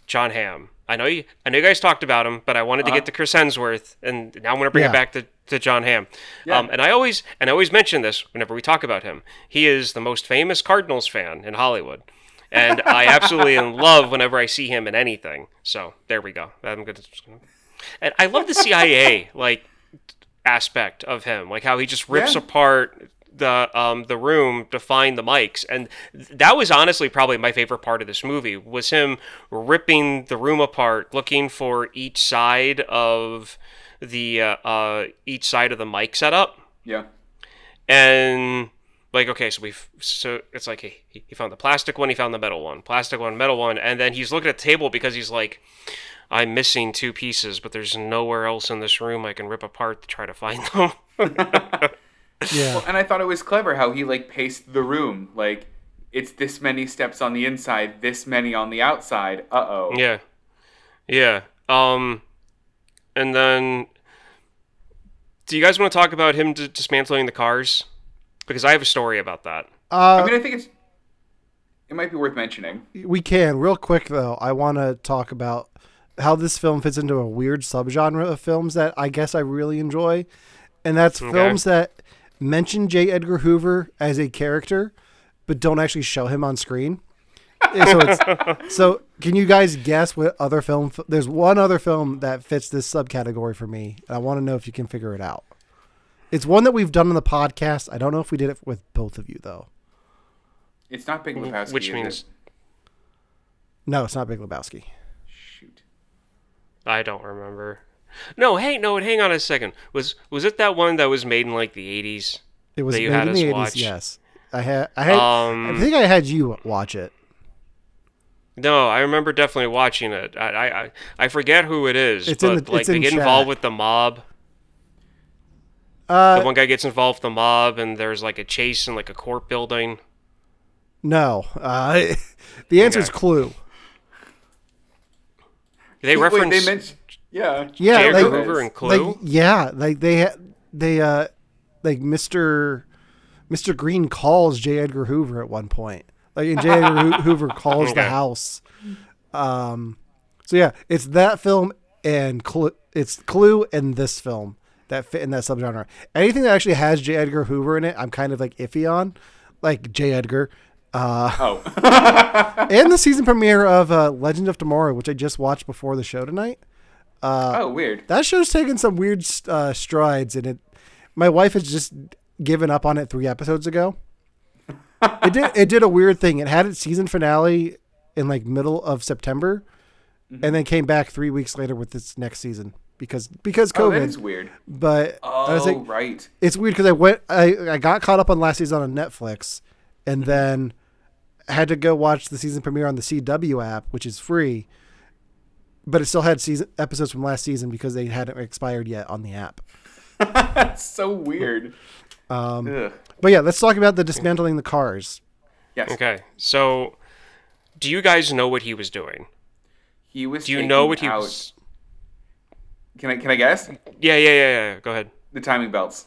Jon Hamm. I know you guys talked about him, but I wanted to get to Chris Hemsworth, and now I'm going to bring it back to Jon Hamm. Yeah. And I always mention this whenever we talk about him. He is the most famous Cardinals fan in Hollywood, and I absolutely in love whenever I see him in anything. So there we go. And I love the CIA aspect of him, like how he just rips apart the room to find the mics, and that was honestly probably my favorite part of this movie, was him ripping the room apart, looking for each side of the mic setup. Yeah. And okay, so it's like he found the plastic one, he found the metal one, metal one, and then he's looking at the table because he's like, I'm missing two pieces, but there's nowhere else in this room I can rip apart to try to find them. Yeah. Well, and I thought it was clever how he paced the room. Like, it's this many steps on the inside, this many on the outside. Uh-oh. Yeah. Yeah. And then, do you guys want to talk about him dismantling the cars? Because I have a story about that. I mean, I think it might be worth mentioning. We can. Real quick, though, I want to talk about how this film fits into a weird subgenre of films that I guess I really enjoy. And that's films that mention J. Edgar Hoover as a character, but don't actually show him on screen. So can you guys guess what other film? There's one other film that fits this subcategory for me, and I want to know if you can figure it out. It's one that we've done on the podcast. I don't know if we did it with both of you, though. It's not Big Lebowski, which means... No, it's not Big Lebowski. Shoot. I don't remember. No, hang on a second. Was it that one that was made in the 80s? It was made in the 80s, watch? Yes. I think I had you watch it. No, I remember definitely watching it. I forget who it is, it's but they get involved with the mob. The one guy gets involved with the mob, and there's a chase in a court building. No, the answer is Clue. They reference. Wait, they mentioned. Yeah. Yeah. J. Edgar Hoover and Clue. Mr. Green calls J. Edgar Hoover at one point. And J. Edgar Hoover calls the house. So yeah, it's that film and it's Clue and this film that fit in that subgenre. Anything that actually has J. Edgar Hoover in it, I'm kind of iffy on, like J. Edgar. And the season premiere of Legend of Tomorrow, which I just watched before the show tonight. Weird. That show's taken some weird strides, and my wife has just given up on it 3 episodes ago. It did a weird thing. It had its season finale in middle of September, and then came back 3 weeks later with its next season because COVID. Oh, that is weird. But I was right. It's weird because I got caught up on last season on Netflix, and then had to go watch the season premiere on the CW app, which is free, but it still had episodes from last season because they hadn't expired yet on the app. That's so weird. But yeah, let's talk about the dismantling the cars. Yes. Okay, so do you guys know what he was doing? He was. Do you know what he out... was? Can I guess? Yeah. Go ahead. The timing belts.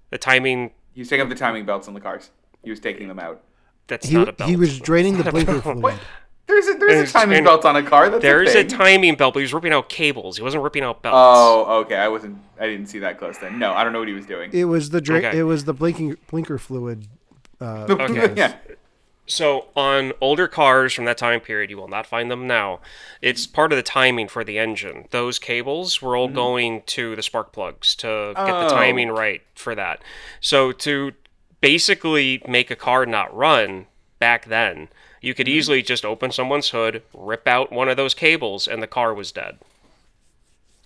The timing. He was taking up the timing belts on the cars. He was taking them out. That's not a belt. He was draining the blinker fluid. What? There's a timing belt on a car. That's there's a a timing belt, but he was ripping out cables. He wasn't ripping out belts. Oh, okay. I didn't see that close then. No, I don't know what he was doing. It was it was the blinker fluid. Okay. Yeah. So on older cars from that time period, you will not find them now. It's part of the timing for the engine. Those cables were all going to the spark plugs to get the timing right for that. So to basically make a car not run back then, you could easily just open someone's hood, rip out one of those cables, and the car was dead.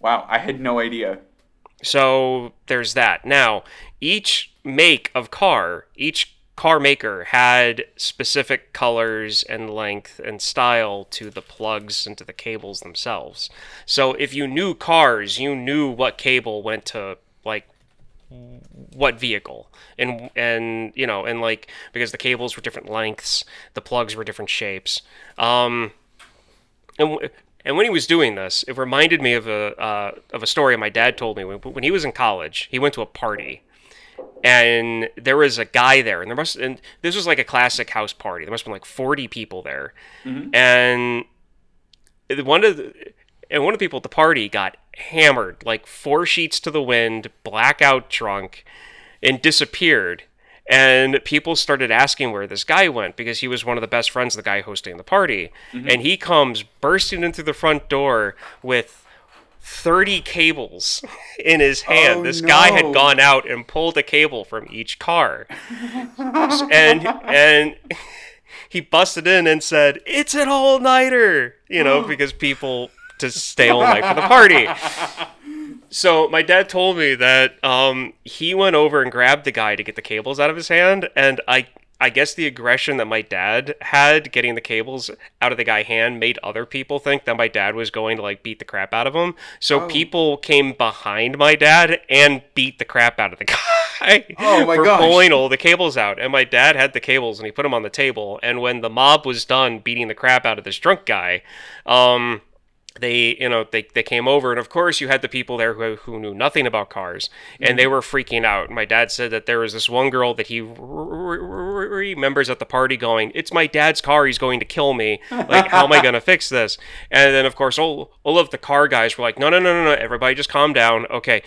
Wow, I had no idea. So there's that. Now, each make of car, each car maker had specific colors and length and style to the plugs and to the cables themselves. So if you knew cars, you knew what cable went to like what vehicle, and you know, and like because the cables were different lengths, the plugs were different shapes. And when he was doing this, it reminded me of a story my dad told me when he was in college. He went to a party, and there was a guy there, and this was like a classic house party. There must have been like 40 people there, and one of the people at the party got hammered, like 4 sheets to the wind, blackout drunk, and disappeared. And people started asking where this guy went because he was one of the best friends of the guy hosting the party. And he comes bursting in through the front door with 30 cables in his hand. This guy had gone out and pulled a cable from each car. and he busted in and said, "It's an all-nighter," you know, because people to stay all night for the party. So my dad told me that he went over and grabbed the guy to get the cables out of his hand, and I guess the aggression that my dad had getting the cables out of the guy's hand made other people think that my dad was going to like beat the crap out of him. So people came behind my dad and beat the crap out of the guy for pulling all the cables out. And my dad had the cables and he put them on the table. And when the mob was done beating the crap out of this drunk guy, they came over, and of course you had the people there who knew nothing about cars, and they were freaking out. My dad said that there was this one girl that he remembers at the party going, "It's my dad's car, he's going to kill me. Like, how am I going to fix this?" And then, of course, all of the car guys were like, no, everybody just calm down. Okay,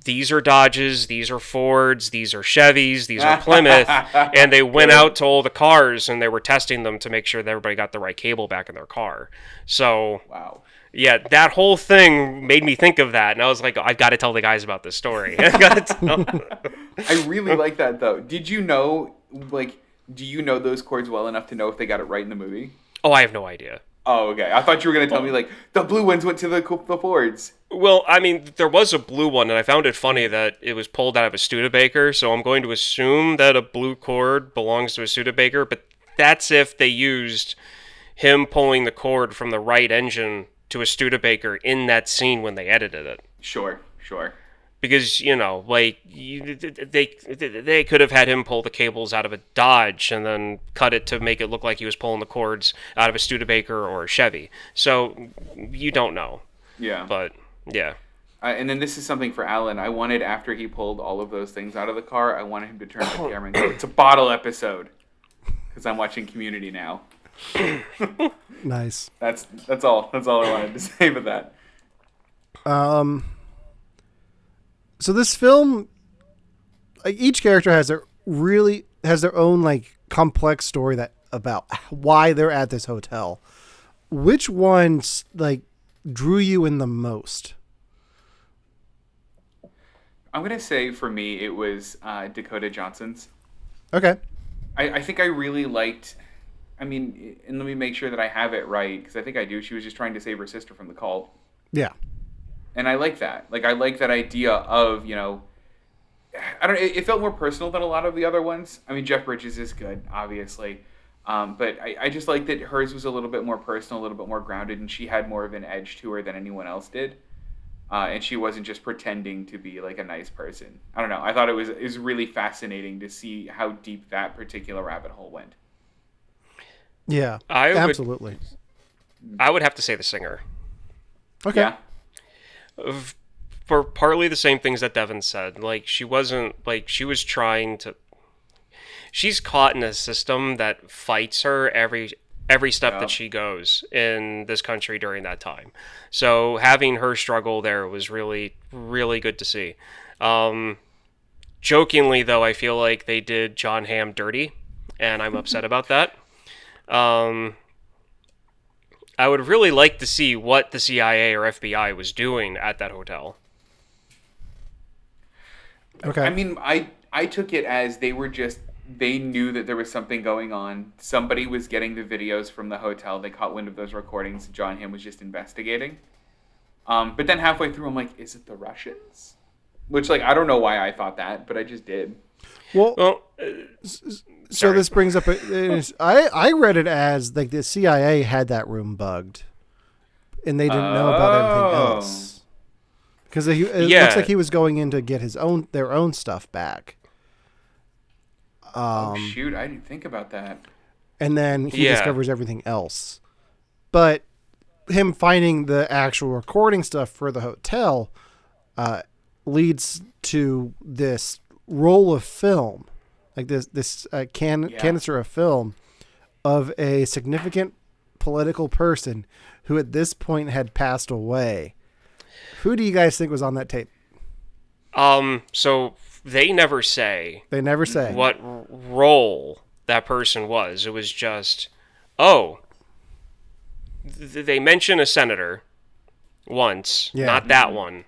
these are Dodges, these are Fords, these are Chevys, these are Plymouth, and they went out to all the cars, and they were testing them to make sure that everybody got the right cable back in their car. So... Wow. Yeah, that whole thing made me think of that, and I was like, I've got to tell the guys about this story. I really like that, though. Did you know, do you know those chords well enough to know if they got it right in the movie? Oh, I have no idea. Oh, okay. I thought you were going to tell me, the blue ones went to the Fords. Well, I mean, there was a blue one, and I found it funny that it was pulled out of a Studebaker, so I'm going to assume that a blue cord belongs to a Studebaker, but that's if they used him pulling the cord from the Wright engine to a Studebaker in that scene when they edited it. Sure. Because, you know, they could have had him pull the cables out of a Dodge and then cut it to make it look like he was pulling the cords out of a Studebaker or a Chevy. So, you don't know. Yeah. But, yeah. And then this is something for Alan. I wanted, after he pulled all of those things out of the car, I wanted him to turn to the camera and go, "It's a bottle episode." Because I'm watching Community now. Nice. That's all I wanted to say about that. So this film, each character has their own complex story about why they're at this hotel. Which ones drew you in the most? I'm gonna say for me it was Dakota Johnson's. Okay. I think I really liked. I mean, and let me make sure that I have it right, because I think I do. She was just trying to save her sister from the cult. Yeah. And I like that. I like that idea of, I don't. It felt more personal than a lot of the other ones. I mean, Jeff Bridges is good, obviously, but I just like that hers was a little bit more personal, a little bit more grounded, and she had more of an edge to her than anyone else did. And she wasn't just pretending to be like a nice person. I don't know. I thought it was really fascinating to see how deep that particular rabbit hole went. Yeah, absolutely. I would have to say the singer. Okay. Yeah. For partly the same things that Devin said. Like, she wasn't, like, she was trying to... She's caught in a system that fights her every step that she goes in this country during that time. So having her struggle there was really, really good to see. Jokingly, though, I feel like they did Jon Hamm dirty, and I'm upset about that. I would really like to see what the CIA or FBI was doing at that hotel. Okay. I mean, I took it as they knew that there was something going on. Somebody was getting the videos from the hotel. They caught wind of those recordings. Jon Hamm was just investigating. But then halfway through, I'm like, is it the Russians? Which, like, I don't know why I thought that, but I just did. So this brings up, I read it as, like, the CIA had that room bugged, and they didn't know about everything else. Because it looks like he was going in to get their own stuff back. Shoot, I didn't think about that. And then he discovers everything else. But him finding the actual recording stuff for the hotel leads to this roll of film, like this canister of film of a significant political person who at this point had passed away. Who do you guys think was on that tape? So they never say. They never say what role that person was. It was just, they mention a senator once, not that one,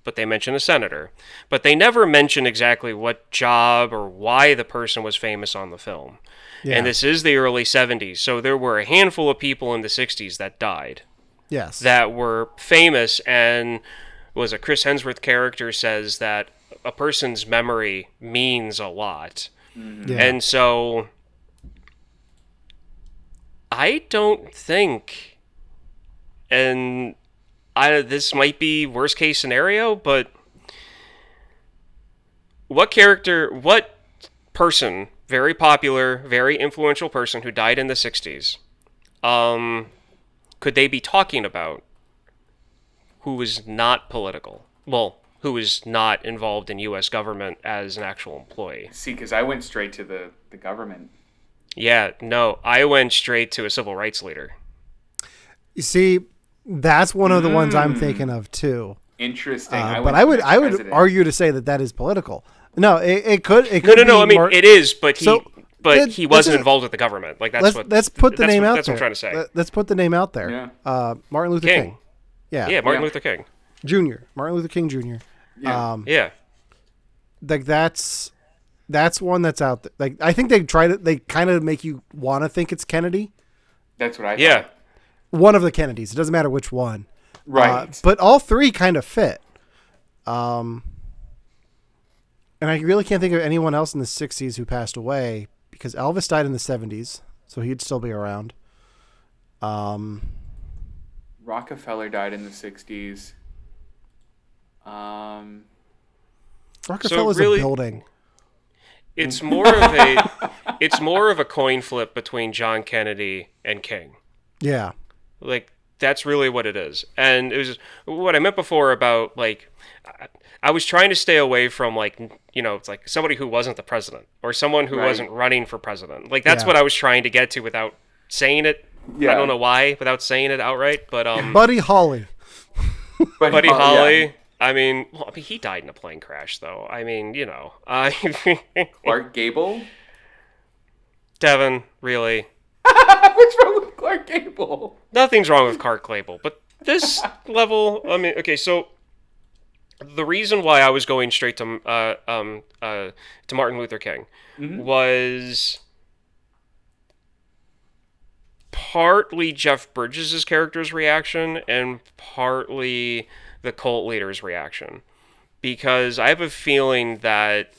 but they mention a senator. But they never mention exactly what job or why the person was famous on the film. Yeah. And this is the early 70s, so there were a handful of people in the 60s that died. Yes. That were famous, and was a Chris Hemsworth character says that a person's memory means a lot. Mm-hmm. Yeah. And so I don't think, and this might be worst case scenario, but what person, very popular, very influential person who died in the 60s, could they be talking about who was not political? Well, who was not involved in U.S. government as an actual employee? See, because I went straight to the government. Yeah, no, I went straight to a civil rights leader. You see, that's one of the ones I'm thinking of too. Interesting. But I would argue to say that is political. No, it could. No. I mean, it is, but he wasn't involved with the government. Like let's put the name out there. That's what I'm trying to say. Let's put the name out there. Yeah. Martin Luther King. Yeah, Martin Luther King Jr. Martin Luther King Jr. Yeah. Like that's one that's out there. Like I think they kind of make you want to think it's Kennedy. That's what I thought. Yeah. One of the Kennedys. It doesn't matter which one. Right. But all three kind of fit. And I really can't think of anyone else in the 60s who passed away because Elvis died in the 70s, so he'd still be around. Rockefeller died in the 60s. Rockefeller's a building. It's more of a coin flip between John Kennedy and King. Yeah. Like that's really what it is. And it was what I meant before about like I was trying to stay away from like, you know, it's like somebody who wasn't the president or someone who wasn't running for president. Like that's what I was trying to get to without saying it. Yeah. I don't know why without saying it outright, but Buddy Holly. Buddy Holly. Yeah. I mean, he died in a plane crash though. I mean, you know. Clark Gable? Devin, really? What's wrong with Clark Gable? Nothing's wrong with Clark Gable, but this level, I mean, okay, so the reason why I was going straight to Martin Luther King was partly Jeff Bridges' character's reaction and partly the cult leader's reaction. because I have a feeling that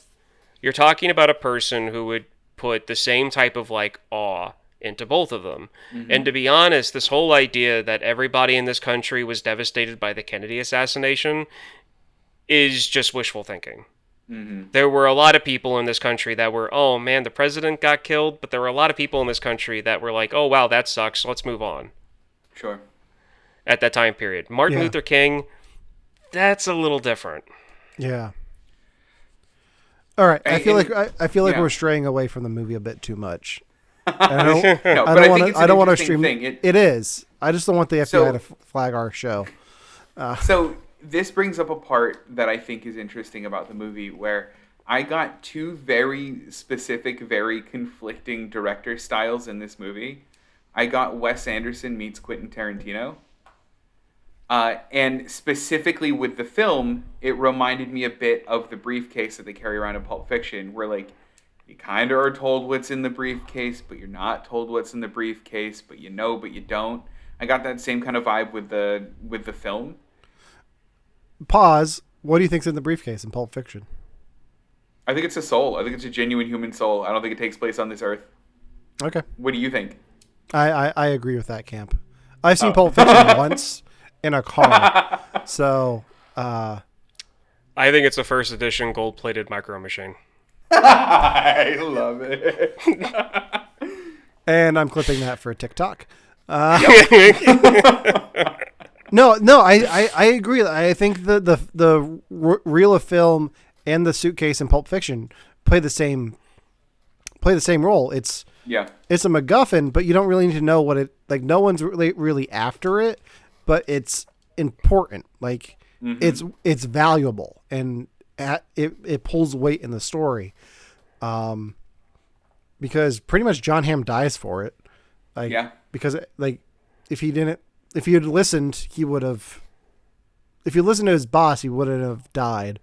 you're talking about a person who would put the same type of like awe into both of them. Mm-hmm. And to be honest, this whole idea that everybody in this country was devastated by the Kennedy assassination is just wishful thinking. Mm-hmm. There were a lot of people in this country that were, oh man, the president got killed, but there were a lot of people in this country that were like, oh wow, that sucks, let's move on. Sure. At that time period. Martin Luther King, that's a little different. Yeah. All right. I feel like yeah. we're straying away from the movie a bit too much. I don't want to stream. It is. I just don't want the FBI to flag our show. So this brings up a part that I think is interesting about the movie, where I got two very specific, very conflicting director styles in this movie. I got Wes Anderson meets Quentin Tarantino. And specifically with the film, it reminded me a bit of the briefcase that they carry around in Pulp Fiction, where like you kind of are told what's in the briefcase, but you're not told what's in the briefcase, but you know, but you don't. I got that same kind of vibe with the film. Pause. What do you think's in the briefcase in Pulp Fiction? I think it's a soul. I think it's a genuine human soul. I don't think it takes place on this earth. Okay. What do you think? I agree with that camp. I've seen Pulp Fiction once in a car. So, I think it's a first edition gold-plated micro machine. I love it. And I'm clipping that for TikTok. No, I agree. I think the reel of film and the suitcase in Pulp Fiction play the same role. It's a MacGuffin, but you don't really need to know what it like. No one's really after it, but it's important. Like it's valuable, and it pulls weight in the story. Because pretty much Jon Hamm dies for it. Because like if he had listened, he would have. If you listened to his boss, he wouldn't have died.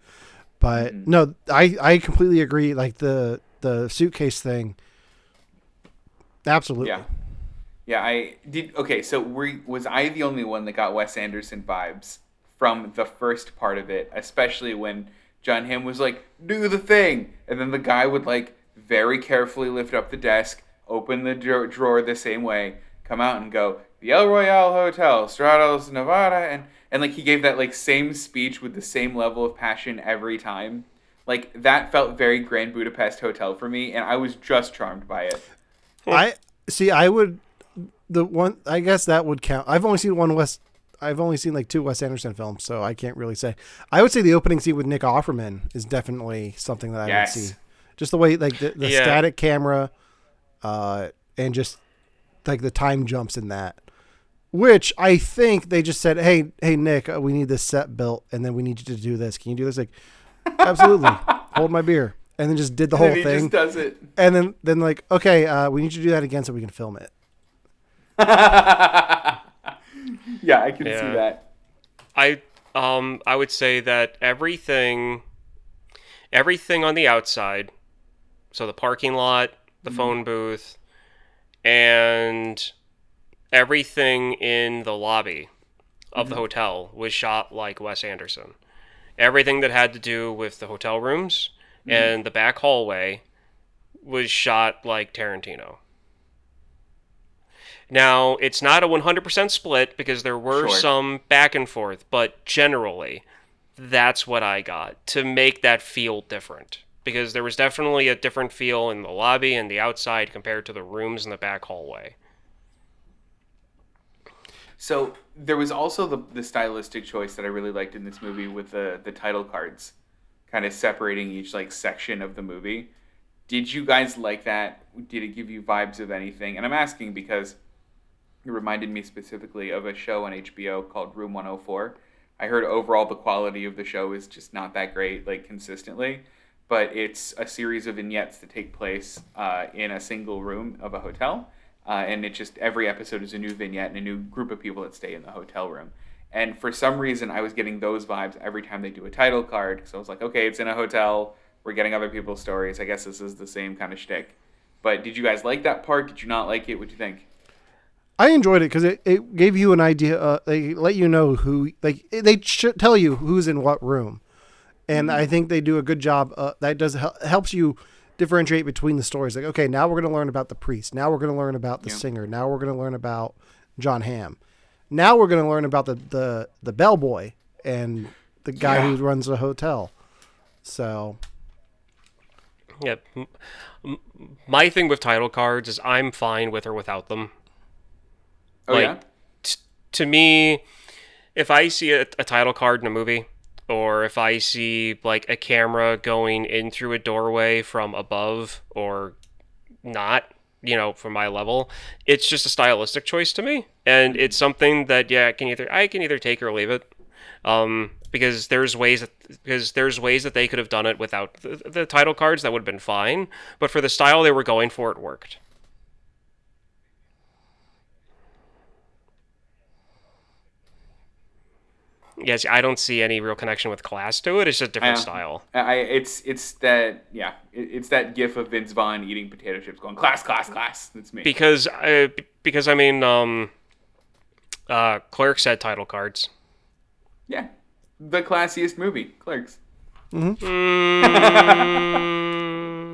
But no, I completely agree. Like the suitcase thing. Absolutely. Yeah, I did. Okay, so was I the only one that got Wes Anderson vibes from the first part of it, especially when Jon Hamm was like, "Do the thing," and then the guy would like very carefully lift up the desk, open the drawer the same way, come out and go, "The El Royale Hotel, Stratos, Nevada," and like he gave that like same speech with the same level of passion every time. Like that felt very Grand Budapest Hotel for me, and I was just charmed by it. I guess that would count. I've only seen like 2 Wes Anderson films, so I can't really say. I would say the opening scene with Nick Offerman is definitely something that I would see. Just the way like the static camera, and just like the time jumps in that. Which I think they just said, hey Nick, we need this set built, and then we need you to do this. Can you do this? Like, absolutely. Hold my beer. And then just did the whole thing. He just does it. And then like, okay, we need you to do that again so we can film it. Yeah, I can see that. I would say that everything on the outside, so the parking lot, the phone booth, and everything in the lobby of the hotel was shot like Wes Anderson. Everything that had to do with the hotel rooms and the back hallway was shot like Tarantino. Now, it's not a 100% split because there were some back and forth, but generally, that's what I got to make that feel different. Because there was definitely a different feel in the lobby and the outside compared to the rooms in the back hallway. So there was also the stylistic choice that I really liked in this movie with the title cards, kind of separating each like section of the movie. Did you guys like that? Did it give you vibes of anything? And I'm asking because it reminded me specifically of a show on HBO called Room 104. I heard overall the quality of the show is just not that great, like consistently, but it's a series of vignettes that take place in a single room of a hotel. And it just, every episode is a new vignette and a new group of people that stay in the hotel room. And for some reason, I was getting those vibes every time they do a title card. So I was like, okay, it's in a hotel. We're getting other people's stories. I guess this is the same kind of shtick. But did you guys like that part? Did you not like it? What'd you think? I enjoyed it because it gave you an idea. They let you know who, like, they tell you who's in what room. And I think they do a good job. That helps you differentiate between the stories. Like, okay, now we're going to learn about the priest. Now we're going to learn about the singer. Now we're going to learn about Jon Hamm. Now we're going to learn about the bellboy and the guy who runs the hotel. So, yeah. My thing with title cards is I'm fine with or without them. To me, if I see a title card in a movie, or if I see like a camera going in through a doorway from above or not, from my level, it's just a stylistic choice to me, and it's something that I can either take or leave it, because there's ways that they could have done it without the title cards that would have been fine, but for the style they were going for, it worked. Yes, I don't see any real connection with class to it. It's just a different style. It's that gif of Vince Vaughn eating potato chips, going class, class, class. That's me. Because I mean, Clerks had title cards. Yeah, the classiest movie, Clerks. Mm-hmm.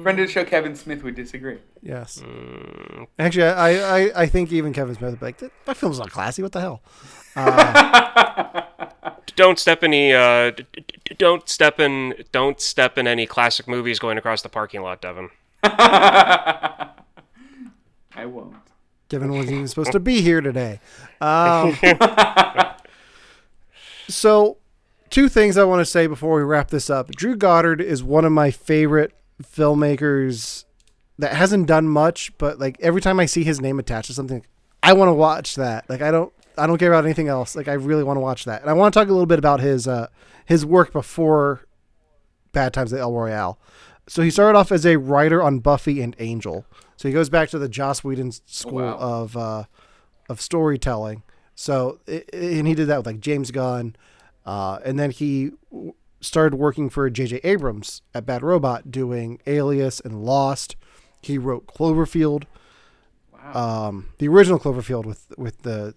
Friend of the show, Kevin Smith, would disagree. Yes. Actually, I think even Kevin Smith would be like, that film's not classy. What the hell? Don't step in any classic movies going across the parking lot, Devin. I won't. Devin wasn't even supposed to be here today. So, two things I want to say before we wrap this up. Drew Goddard is one of my favorite filmmakers that hasn't done much, but like every time I see his name attached to something, I want to watch that. Like I don't care about anything else. Like I really want to watch that. And I want to talk a little bit about his work before Bad Times at El Royale. So he started off as a writer on Buffy and Angel. So he goes back to the Joss Whedon school of storytelling. So and he did that with like James Gunn, and then he started working for J.J. Abrams at Bad Robot, doing Alias and Lost. He wrote Cloverfield. The original Cloverfield with the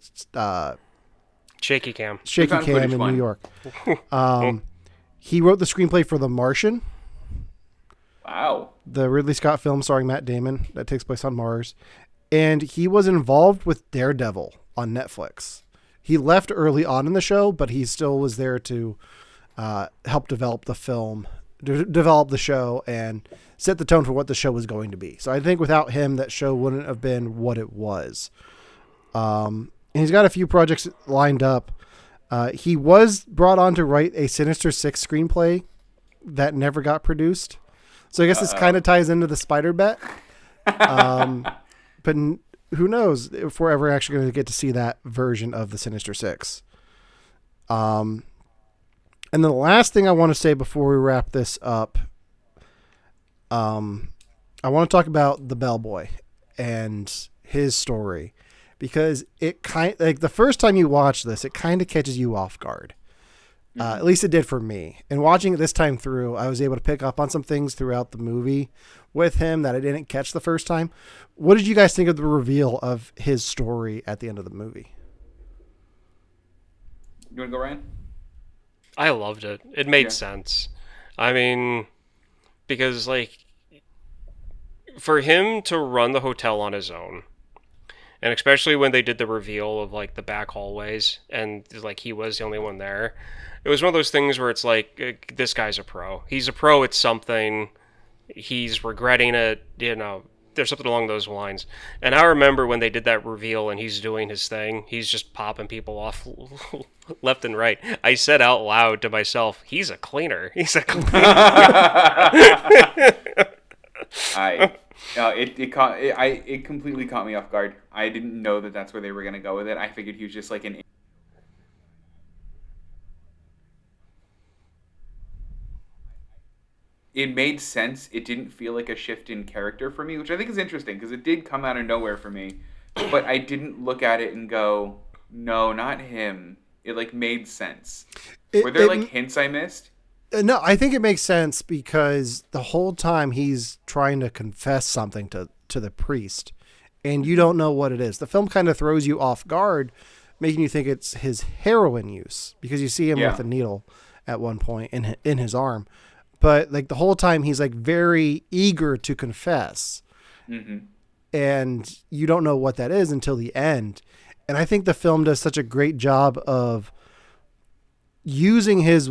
shaky cam in New York. He wrote the screenplay for The Martian. Wow. The Ridley Scott film starring Matt Damon that takes place on Mars. And he was involved with Daredevil on Netflix. He left early on in the show, but he still was there to help develop the film, develop the show, and set the tone for what the show was going to be. So I think without him, that show wouldn't have been what it was. And he's got a few projects lined up. He was brought on to write a Sinister Six screenplay that never got produced. So I guess this kind of ties into the Spider Bet. But who knows if we're ever actually going to get to see that version of the Sinister Six. And the last thing I want to say before we wrap this up, I want to talk about the bellboy and his story, because it the first time you watch this, it kind of catches you off guard. At least it did for me. And watching it this time through, I was able to pick up on some things throughout the movie with him that I didn't catch the first time. What did you guys think of the reveal of his story at the end of the movie? You want to go, Ryan? I loved it. It made sense. I mean, because like for him to run the hotel on his own, and especially when they did the reveal of like the back hallways and like he was the only one there, it was one of those things where it's like, this guy's a pro. He's a pro at something. He's regretting it, there's something along those lines. And I remember when they did that reveal and he's doing his thing, he's just popping people off left and right. I said out loud to myself, he's a cleaner. He's a cleaner. It completely caught me off guard. I didn't know that that's where they were going to go with it. I figured he was just like an... It made sense. It didn't feel like a shift in character for me, which I think is interesting because it did come out of nowhere for me. But I didn't look at it and go, no, not him. It like made sense. Were there like hints I missed? No, I think it makes sense because the whole time he's trying to confess something to the priest, and you don't know what it is. The film kind of throws you off guard, making you think it's his heroin use because you see him with a needle, at one point in his arm. But like the whole time he's like very eager to confess. Mm-hmm. And you don't know what that is until the end. And I think the film does such a great job of using his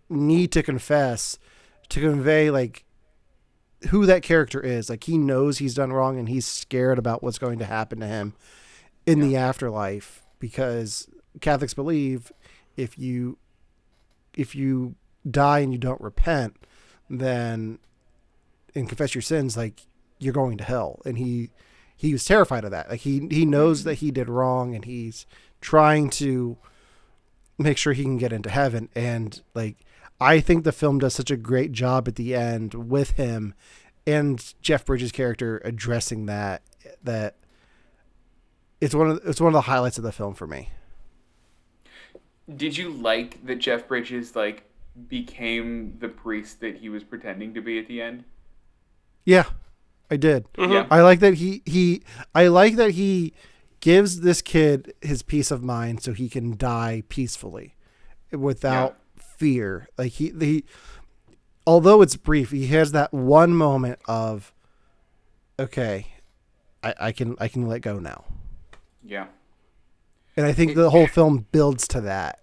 need to confess to convey like who that character is. Like he knows he's done wrong and he's scared about what's going to happen to him in the afterlife, because Catholics believe if you die and you don't repent, then and confess your sins, like you're going to hell. And he was terrified of that. Like he knows that he did wrong and he's trying to make sure he can get into heaven. And like, I think the film does such a great job at the end with him and Jeff Bridges' character addressing that it's one of the highlights of the film for me. Did you like that Jeff Bridges like became the priest that he was pretending to be at the end? Yeah, I did. Mm-hmm. Yeah. I like that he gives this kid his peace of mind so he can die peacefully without fear. Like he although it's brief, he has that one moment of, okay, I can let go now. Yeah. And I think the whole film builds to that.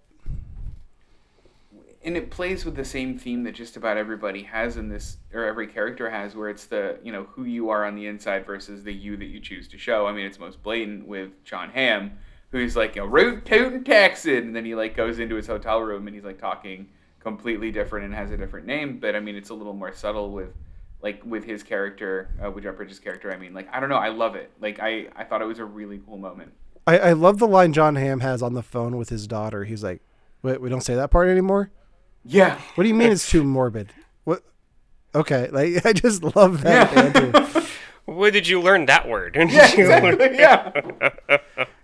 And it plays with the same theme that just about everybody has in this, or every character has, where it's the, who you are on the inside versus the you that you choose to show. I mean, it's most blatant with Jon Hamm, who's like, root tootin' Texan, and then he like goes into his hotel room and he's like talking completely different and has a different name. But I mean, it's a little more subtle with his character, with Jeff Bridges' character. I mean, like, I don't know, I love it. Like, I thought it was a really cool moment. I love the line Jon Hamm has on the phone with his daughter. He's like, "Wait, we don't say that part anymore?" Yeah. What do you mean it's too morbid? What? Okay, like I just love that banter. Where did you learn that word? Yeah, exactly. Yeah.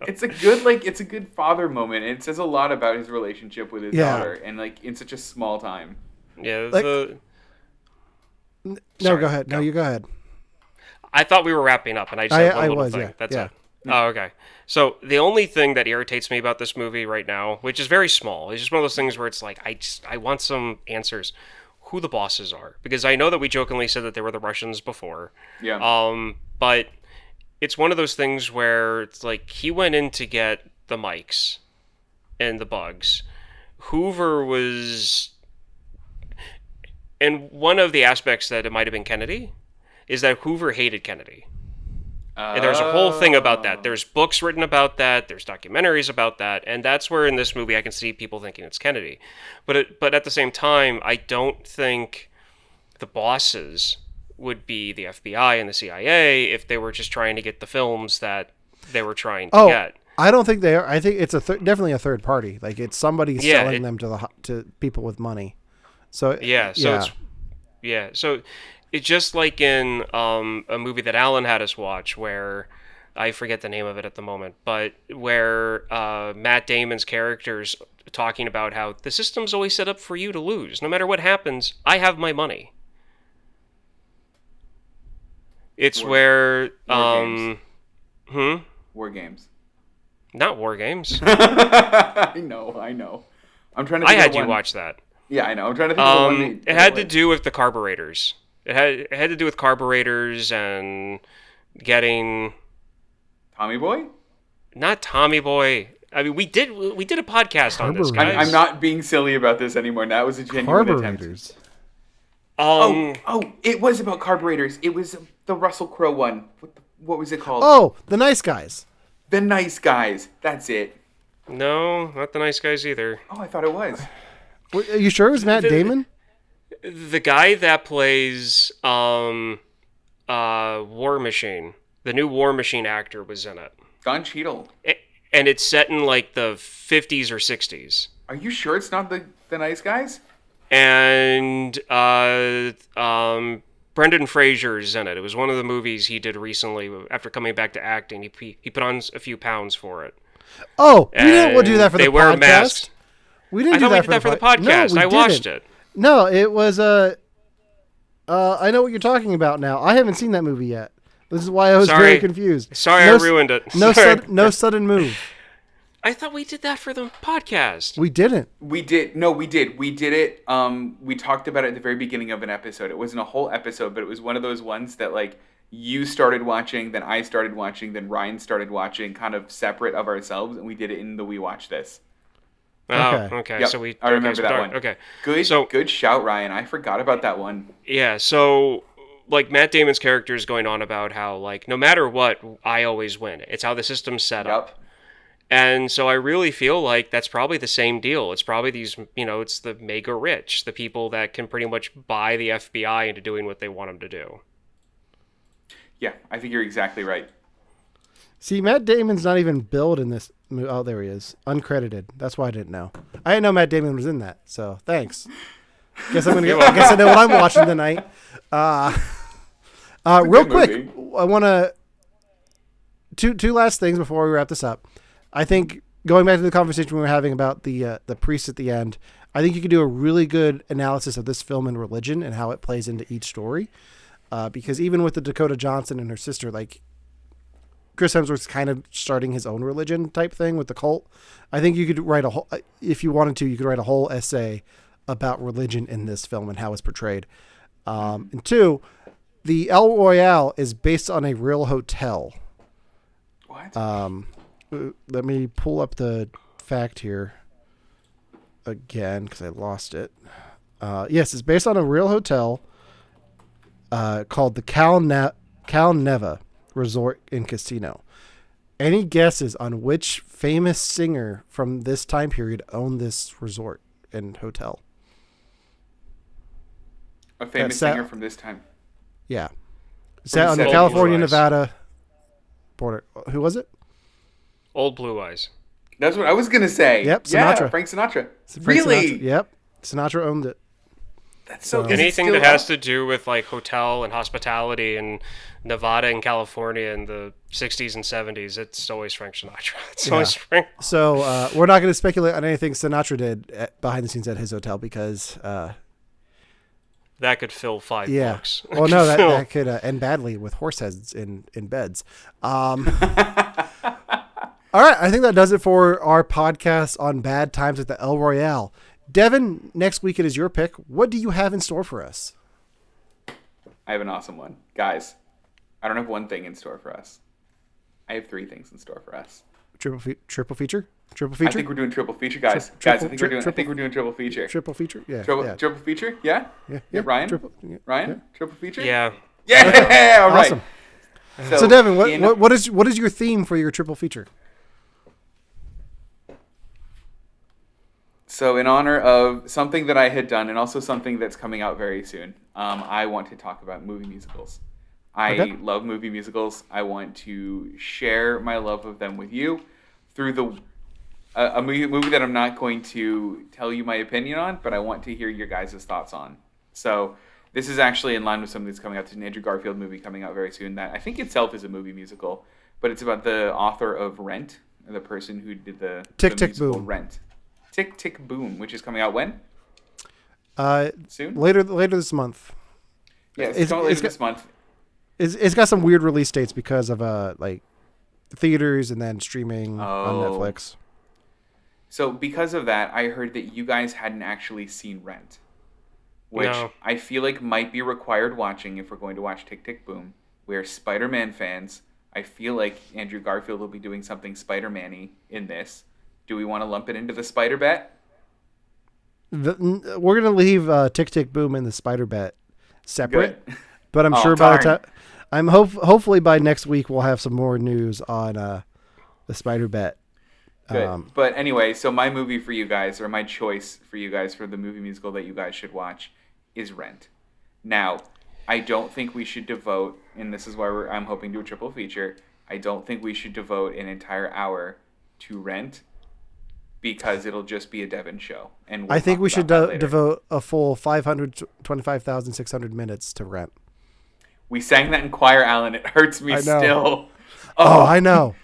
It's a good father moment. And it says a lot about his relationship with his daughter, and like in such a small time. Yeah. Like, no, go ahead. No, you go ahead. I thought we were wrapping up, and I just had one little was, thing. yeah. That's Yeah. it. Oh, okay. So the only thing that irritates me about this movie right now, which is very small, it's just one of those things where it's like, I want some answers. Who the bosses are. Because I know that we jokingly said that they were the Russians before. Yeah. But it's one of those things where it's like, he went in to get the mics and the bugs. Hoover was... And one of the aspects that it might have been Kennedy is that Hoover hated Kennedy. And there's a whole thing about that. There's books written about that. There's documentaries about that. And that's where in this movie I can see people thinking it's Kennedy. But at the same time, I don't think the bosses would be the FBI and the CIA if they were just trying to get the films that they were trying to get. I don't think they are. I think it's definitely a third party. Like it's somebody selling them to people with money. So So it's just like in a movie that Alan had us watch where, I forget the name of it at the moment, but where Matt Damon's character's talking about how the system's always set up for you to lose. No matter what happens, I have my money. It's War Games. Not War Games. I know. I'm trying to think I had of you one. watch that. Yeah, I know. I'm trying to think of one. It had to do with the carburetors. It had to do with carburetors and getting... Tommy Boy? Not Tommy Boy. I mean, we did a podcast on this, guys. I'm not being silly about this anymore. That was a genuine attempt. It was about carburetors. It was the Russell Crowe one. What was it called? Oh, The Nice Guys. The Nice Guys. That's it. No, not The Nice Guys either. Oh, I thought it was. Are you sure it was Matt Damon? The guy that plays War Machine, the new War Machine actor, was in it. Don Cheadle. And it's set in like the 50s or 60s. Are you sure it's not the Nice Guys? And Brendan Fraser's in it. It was one of the movies he did recently after coming back to acting. He put on a few pounds for it. Oh, we didn't do that for the podcast. They wear masks. We didn't do that for the podcast. No, I watched it. No, it was I know what you're talking about now. I haven't seen that movie yet. This is why I was very confused. Sorry, I ruined it. No sudden move. I thought we did that for the podcast. We didn't. We did. No, we did. We did it. We talked about it at the very beginning of an episode. It wasn't a whole episode, but it was one of those ones that like you started watching, then I started watching, then Ryan started watching, kind of separate of ourselves, and we did it in the We Watch This. Oh, okay. Yep, So I remember that one. Okay. Good shout, Ryan. I forgot about that one. Yeah, so like Matt Damon's character is going on about how like no matter what, I always win. It's how the system's set up. And so I really feel like that's probably the same deal. It's probably these, it's the mega rich, the people that can pretty much buy the FBI into doing what they want them to do. Yeah, I think you're exactly right. See, Matt Damon's not even billed in this movie. Oh, there he is. Uncredited. That's why I didn't know. I didn't know Matt Damon was in that, so thanks. I guess I know what I'm watching tonight. Real quick, I want to... Two last things before we wrap this up. I think, going back to the conversation we were having about the priest at the end, I think you could do a really good analysis of this film and religion and how it plays into each story. Because even with the Dakota Johnson and her sister, like Chris Hemsworth's kind of starting his own religion type thing with the cult. I think you could write if you wanted to, you could write a whole essay about religion in this film and how it's portrayed. And two, the El Royale is based on a real hotel. What? Let me pull up the fact here again because I lost it. Yes, it's based on a real hotel called the Cal Neva Resort and Casino. Any guesses on which famous singer from this time period owned this resort and hotel? A famous singer from this time. Yeah. Set on the California-Nevada border. Who was it? Old Blue Eyes. That's what I was going to say. Yep, Sinatra. Yeah, Frank Sinatra. Really? Sinatra. Yep. Sinatra owned it. That's so anything that has to do with like hotel and hospitality in Nevada and California in the 60s and 70s, it's always Frank Sinatra. It's always Frank. So we're not going to speculate on anything Sinatra did behind the scenes at his hotel because... that could fill 5 books. Well, no, that could end badly with horse heads in beds. All right, I think that does it for our podcast on bad times at the El Royale. Devin, next week it is your pick. What do you have in store for us? I have an awesome one. Guys, I don't have one thing in store for us. I have 3 things in store for us. Triple feature? I think we're doing triple feature, guys. I think we're doing triple feature. Triple feature? Yeah. Triple feature? Yeah? Yeah. Ryan? Ryan? Triple feature? Yeah. Yeah! All right. Awesome. So Devin, what is your theme for your triple feature? So in honor of something that I had done and also something that's coming out very soon, I want to talk about movie musicals. I love movie musicals. I want to share my love of them with you through a movie that I'm not going to tell you my opinion on, but I want to hear your guys' thoughts on. So this is actually in line with something that's coming out. There's an Andrew Garfield movie coming out very soon that I think itself is a movie musical, but it's about the author of Rent, or the person who did the musical Boom. Rent. Tick, Tick, Boom, which is coming out when? Soon? Later this month. Yeah, it's coming later this month. It's got some weird release dates because of like theaters and then streaming on Netflix. So because of that, I heard that you guys hadn't actually seen Rent, which I feel like might be required watching if we're going to watch Tick, Tick, Boom. We're Spider-Man fans. I feel like Andrew Garfield will be doing something Spider-Man-y in this. Do we want to lump it into the Spider Bet? We're going to leave Tick, Tick, Boom and the Spider Bet separate. Good. But I'm sure by the time... hopefully by next week we'll have some more news on the Spider Bet. Good. But anyway, so my movie for you guys, or my choice for you guys for the movie musical that you guys should watch is Rent. Now, I don't think we should devote, and this is why I'm hoping to do a triple feature, I don't think we should devote an entire hour to Rent because it'll just be a Devin show. And I think we should devote a full 525,600 minutes to Rent. We sang that in choir, Alan. It hurts me still. Oh, I know.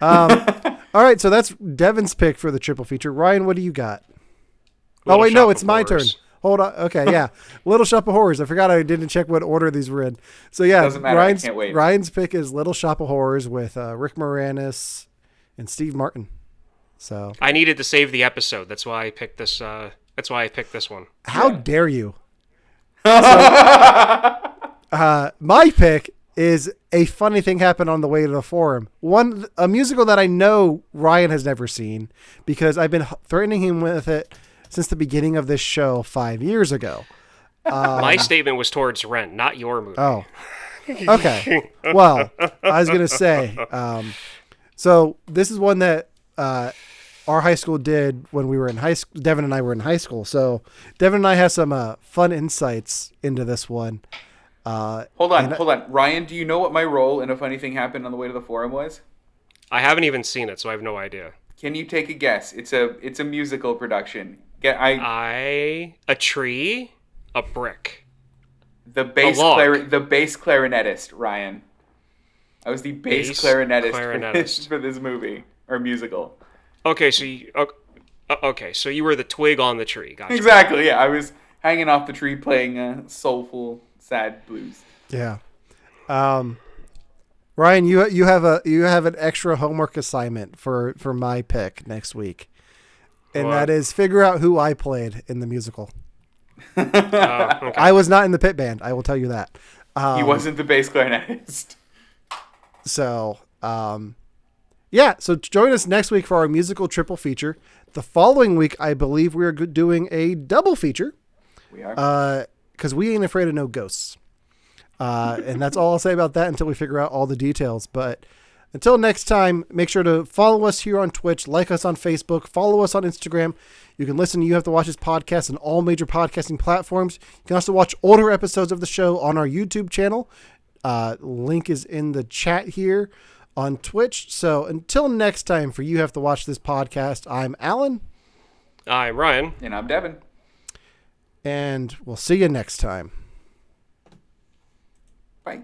All right, so that's Devin's pick for the triple feature. Ryan, what do you got? Little wait, Shop no, of it's my turn. Horrors. Hold on. Okay, yeah. Little Shop of Horrors. I forgot I didn't check what order these were in. So yeah, doesn't matter. I can't wait. Ryan's pick is Little Shop of Horrors with Rick Moranis and Steve Martin. So I needed to save the episode. That's why I picked this. That's why I picked this one. how dare you? My pick is A Funny Thing Happened on the Way to the Forum. A musical that I know Ryan has never seen because I've been threatening him with it since the beginning of this show 5 years ago. My statement was towards Rent, not your movie. Oh, okay. Well, I was gonna say. So this is one that our high school did when we were in high school. Devin and I were in high school. So Devin and I have some fun insights into this one. Hold on. Ryan, do you know what my role in A Funny Thing Happened on the Way to the Forum was? I haven't even seen it, so I have no idea. Can you take a guess? It's a musical production. A tree, a brick. The bass clarinetist, Ryan. I was the bass clarinetist for this movie or musical. Okay, so you were the twig on the tree. Gotcha. Exactly. Yeah, I was hanging off the tree playing soulful, sad blues. Yeah. Ryan, you have an extra homework assignment for my pick next week, and that is figure out who I played in the musical. Okay. I was not in the pit band. I will tell you that. He wasn't the bass clarinetist. So, yeah. So join us next week for our musical triple feature. The following week, I believe we are doing a double feature. We are. Because we ain't afraid of no ghosts. And that's all I'll say about that until we figure out all the details. But until next time, make sure to follow us here on Twitch, like us on Facebook, follow us on Instagram. You can listen to You Have to Watch This podcast on all major podcasting platforms. You can also watch older episodes of the show on our YouTube channel. Link is in the chat here on Twitch. So until next time for You Have to Watch This podcast, I'm Alan. I'm Ryan. And I'm Devin. And we'll see you next time. Bye.